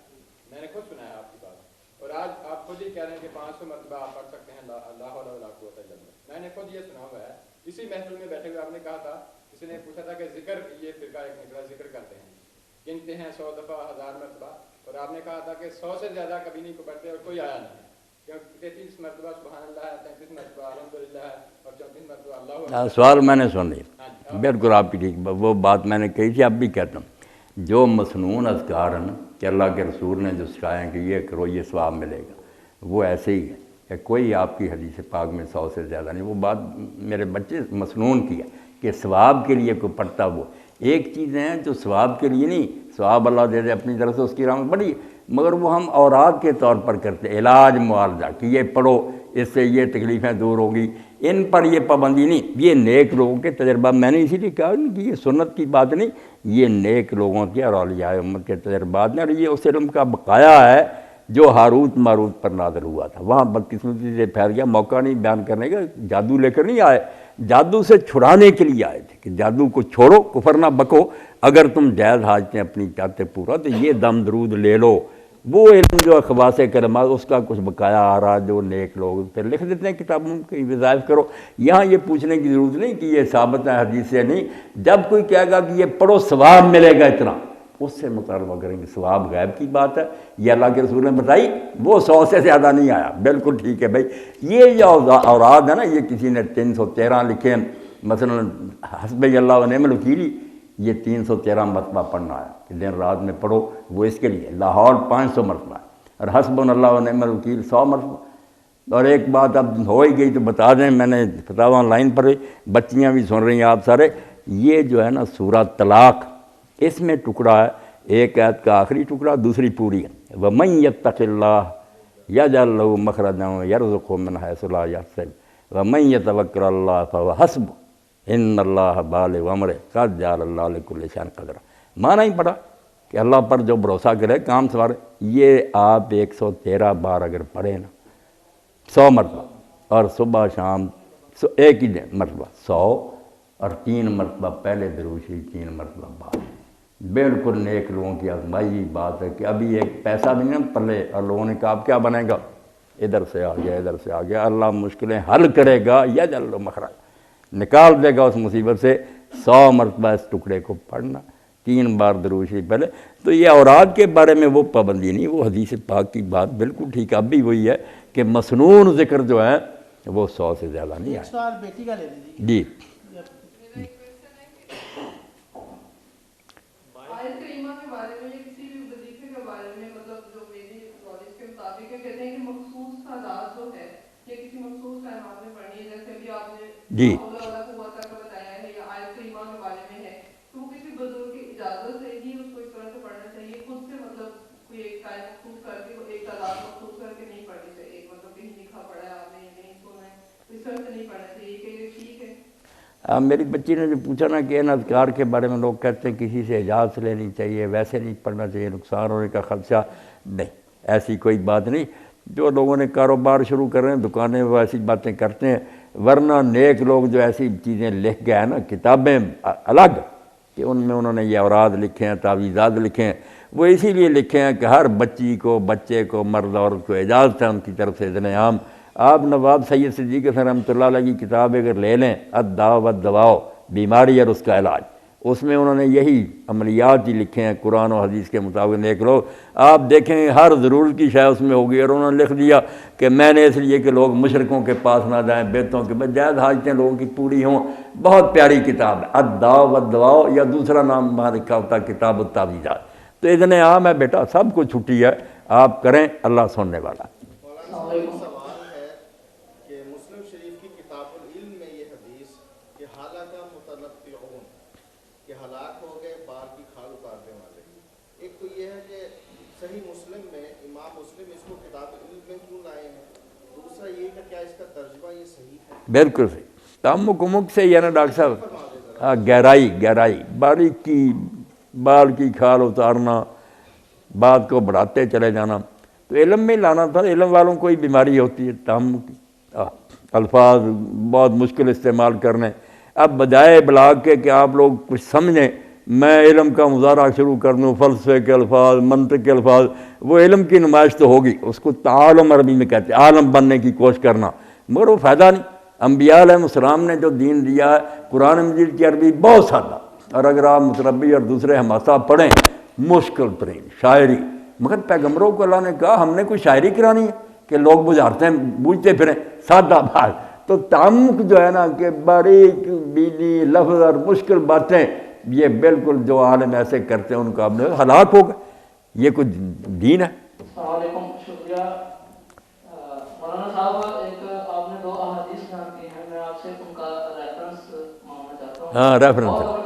میں نے خود سنا ہے آپ کی بات، اور آج آپ خود ہی کہہ رہے ہیں کہ 500 مرتبہ آپ پڑھ سکتے ہیں لا حول ولا قوت الا باللہ، میں نے خود یہ سنا ہوا ہے۔ اسی محفل میں بیٹھے ہوئے آپ نے کہا تھا، کسی نے پوچھا تھا کہ ذکر، یہ فرقہ ایک نکلا ذکر کرتے ہیں، گنتے ہیں 100 دفعہ 1000 مرتبہ، اور آپ نے کہا تھا کہ 100 سے زیادہ کبھی نہیں کو پڑھتے اور کوئی آیا نہیں، کیونکہ 33 مرتبہ سبحان اللہ ہے، 33 مرتبہ الحمدللہ ہے، اور 34 مرتبہ اللہ اکبر۔ سوال میں نے سن لیا، بالکل آپ کی ٹھیک، وہ بات میں نے کہی تھی، اب بھی کہتا ہوں، جو مسنون اذکار ہیں کہ اللہ کے رسول نے جو سکھایا ہیں کہ یہ کرو یہ ثواب ملے گا، وہ ایسے ہی ہے کہ کوئی آپ کی حدیث پاک میں 100 سے زیادہ نہیں، وہ بات میرے بچے مسنون کی ہے کہ ثواب کے لیے کوئی پڑھتا، وہ ایک چیز ہے جو ثواب کے لیے نہیں، ثواب اللہ دے دے اپنی طرف سے، اس کی رحمت بڑی، مگر وہ ہم اوراد کے طور پر کرتے، علاج معالجہ کہ یہ پڑھو اس سے یہ تکلیفیں دور ہوگی، ان پر یہ پابندی نہیں، یہ نیک لوگوں کے تجربہ، میں نے اسی لیے کہا کہ یہ سنت کی بات نہیں، یہ نیک لوگوں کے اور اولیاء امت کے تجربات ہیں، اور یہ اس علم کا بقایا ہے جو ہاروت ماروت پر نازل ہوا تھا، وہاں بدقسمتی سے پھیل گیا، موقع نہیں بیان کرنے کا، جادو لے کر نہیں آئے، جادو سے چھڑانے کے لیے آئے تھے کہ جادو کو چھوڑو، کفر نہ بکو، اگر تم جائز حاجتیں اپنی چاہتے پورا تو یہ دم درود لے لو، وہ علم جو خواص کرمات اس کا کچھ بقایا آ رہا جو نیک لوگ پھر لکھ دیتے ہیں کتابوں کی وظائف کرو، یہاں یہ پوچھنے کی ضرورت نہیں کہ یہ ثابت ہے حدیث سے نہیں، جب کوئی کہے گا کہ یہ پڑھو ثواب ملے گا اتنا، اس سے مطالبہ کریں گے، ثواب غیب کی بات ہے، یہ اللہ کے رسول نے بتائی، وہ 100 سے زیادہ نہیں آیا، بالکل ٹھیک ہے بھائی، یہ جو اوراد ہے نا، یہ کسی نے 313 لکھے ہیں، مثلا حسبی اللہ و نعم الوکیل، یہ 313 مرتبہ پڑھنا ہے کہ دن رات میں پڑھو، وہ اس کے لیے لاہور 500 مرتبہ ہے، اور حسبنا اللہ و نعم الوکیل 100 مرتبہ۔ اور ایک بات اب ہو ہی گئی تو بتا دیں، میں نے فتاوی آن لائن پڑھی، بچیاں بھی سن رہی ہیں آپ سارے، یہ جو ہے نا سورہ طلاق، اس میں ٹکڑا ہے، ایک آیت کا آخری ٹکڑا، دوسری پوری ہے، وَمَن يَتَّقِ اللَّهَ يَجْعَل لَّهُ مَخْرَجًا وَيَرْزُقْهُ مِنْ حَيْثُ لَا يَحْتَسِبُ وَمَن يَتَوَكَّلْ عَلَى اللَّهِ فَهُوَ حَسْبُهُ إِنَّ اللَّهَ بَالِغُ أَمْرِهِ قَدْ جَعَلَ اللَّهُ لِكُلِّ شَيْءٍ قَدْرًا۔ مانا ہی پڑا کہ اللہ پر جو بھروسہ کرے کام سوارے، یہ آپ 113 بار اگر پڑھیں نا 100 مرتبہ، اور صبح شام ایک ہی مرتبہ 100، اور 3 مرتبہ پہلے درود شریف، 3 مرتبہ بعد، بالکل نیک لوگوں کی آزمائی بات ہے کہ ابھی ایک پیسہ بھی نہیں پلے، اور لوگوں نے کہا اب کیا بنے گا، ادھر سے آ گیا ادھر سے آ گیا، اللہ مشکلیں حل کرے گا، یجعل لہ مخرج، نکال دے گا اس مصیبت سے۔ 100 مرتبہ اس ٹکڑے کو پڑھنا، 3 بار درود شریف پہلے۔ تو یہ اوراد کے بارے میں وہ پابندی نہیں، وہ حدیث پاک کی بات بالکل ٹھیک ہے، اب بھی وہی ہے کہ مسنون ذکر جو ہے وہ 100 سے زیادہ نہیں ہے۔ ایک سوال بیٹی کا لے لیجیے جی آیت کریمہ کے بارے میں یا کسی بھی وظیفے کے بارے میں، مطلب جو میری نالج کے مطابق ہے، کہتے ہیں کہ مخصوص تعداد جو ہے یا کسی مخصوص ٹائمات میں پڑھنی ہے، جیسے ابھی آپ نے جی قوت کا بتایا ہے یا آیت کریمہ کے بارے میں ہے، تو وہ کسی بزرگ کی اجازت سے ہی اس کو اس طرح سے پڑھنا چاہیے، خود سے مطلب کوئی ایک ٹائم مخصوص کر کے ایک تعداد مخصوص کر کے نہیں پڑھنی چاہیے، مطلب کہیں لکھا پڑا ہے آپ نے نہیں سنا ہے اس طرح سے نہیں پڑھنا چاہیے کہ یہ ٹھیک ہے؟ میری بچی نے جو پوچھا نا کہ ان اذکار کے بارے میں لوگ کہتے ہیں کسی سے اجازت لینی چاہیے، ویسے نہیں پڑھنا چاہیے، نقصان ہونے کا خدشہ، نہیں ایسی کوئی بات نہیں۔ جو لوگوں نے کاروبار شروع کر رہے ہیں، دکانیں، وہ ایسی باتیں کرتے ہیں، ورنہ نیک لوگ جو ایسی چیزیں لکھ گئے ہیں نا، کتابیں الگ کہ ان میں انہوں نے یہ اوراد لکھے ہیں، تعویذات لکھے ہیں، وہ اسی لیے لکھے ہیں کہ ہر بچی کو، بچے کو، مرد عورت کو اجازت ہے ان کی طرف سے اذن عام۔ آپ نواب سید صدیق حسن رحمۃ اللہ علیہ کی کتاب اگر لے لیں، الدواء والدواء، بیماری اور اس کا علاج، اس میں انہوں نے یہی عملیات ہی لکھے ہیں قرآن و حدیث کے مطابق۔ نیک لوگ آپ دیکھیں ہر ضرورت کی شے اس میں ہوگی، اور انہوں نے لکھ دیا کہ میں نے اس لیے کہ لوگ مشرکوں کے پاس نہ جائیں، بیتوں کے بس جائز حاجتیں لوگوں کی پوری ہوں۔ بہت پیاری کتاب ہے الدواء والدواء، یا دوسرا نام وہاں لکھا ہوتا ہے کتاب التعویذات۔ تو اذن عام ہے بیٹا، سب کو چھٹی ہے، آپ کریں، اللہ سننے والا۔ سوال ہے کہ مسلم شریف کی کتاب العلم میں یہ حدیث کہ ہلاک متنطعون، کہ ہلاک ہو گئے بال کی کھال اتارنے والے، ایک تو یہ ہے کہ صحیح مسلم میں امام مسلم اس کو کتاب العلم میں کیوں لائے ہیں، دوسرا یہ کہ کیا اس کا ترجمہ یہ صحیح ہے؟ بالکل صحیح، تعمق عمق سے یہ نا ڈاکٹر صاحب، گہرائی باریکی، بال کی کھال اتارنا، بات کو بڑھاتے چلے جانا، تو علم میں لانا تھا۔ علم والوں کو ہی بیماری ہوتی ہے تعمق کی، الفاظ بہت مشکل استعمال کرنے۔ اب بجائے بلاغ کے کہ آپ لوگ کچھ سمجھیں، میں علم کا مظاہرہ شروع کر دوں، فلسفے کے الفاظ، منطق کے الفاظ، وہ علم کی نمائش تو ہوگی، اس کو تعالم عربی میں کہتے ہیں، عالم بننے کی کوشش کرنا، مگر وہ فائدہ نہیں۔ انبیاء علیہ السلام نے جو دین دیا ہے، قرآن مجید کی عربی بہت سادہ، اور اگر آپ متربی اور دوسرے حماسہ پڑھیں، مشکل ترین شاعری، مگر پیغمبروں کو اللہ نے کہا ہم نے کوئی شاعری کرانی ہے کہ لوگ بجھارتے ہیں، بوجھتے پھریں، سادہ بات۔ تو تعمق جو ہے نا کہ باریک بینی لفظ اور مشکل باتیں، یہ بالکل جو عالم ایسے کرتے ہیں ان کو آپ نے ہلاک ہو گئے، یہ کوئی دین ہے؟ السلام علیکم، شکریہ مولانا صاحب۔ ایک آپ نے 2 احادیث بیان کی ہیں، میں آپ سے ان کا ریفرنس مانگنا چاہتا ہوں۔ ہاں ریفرنس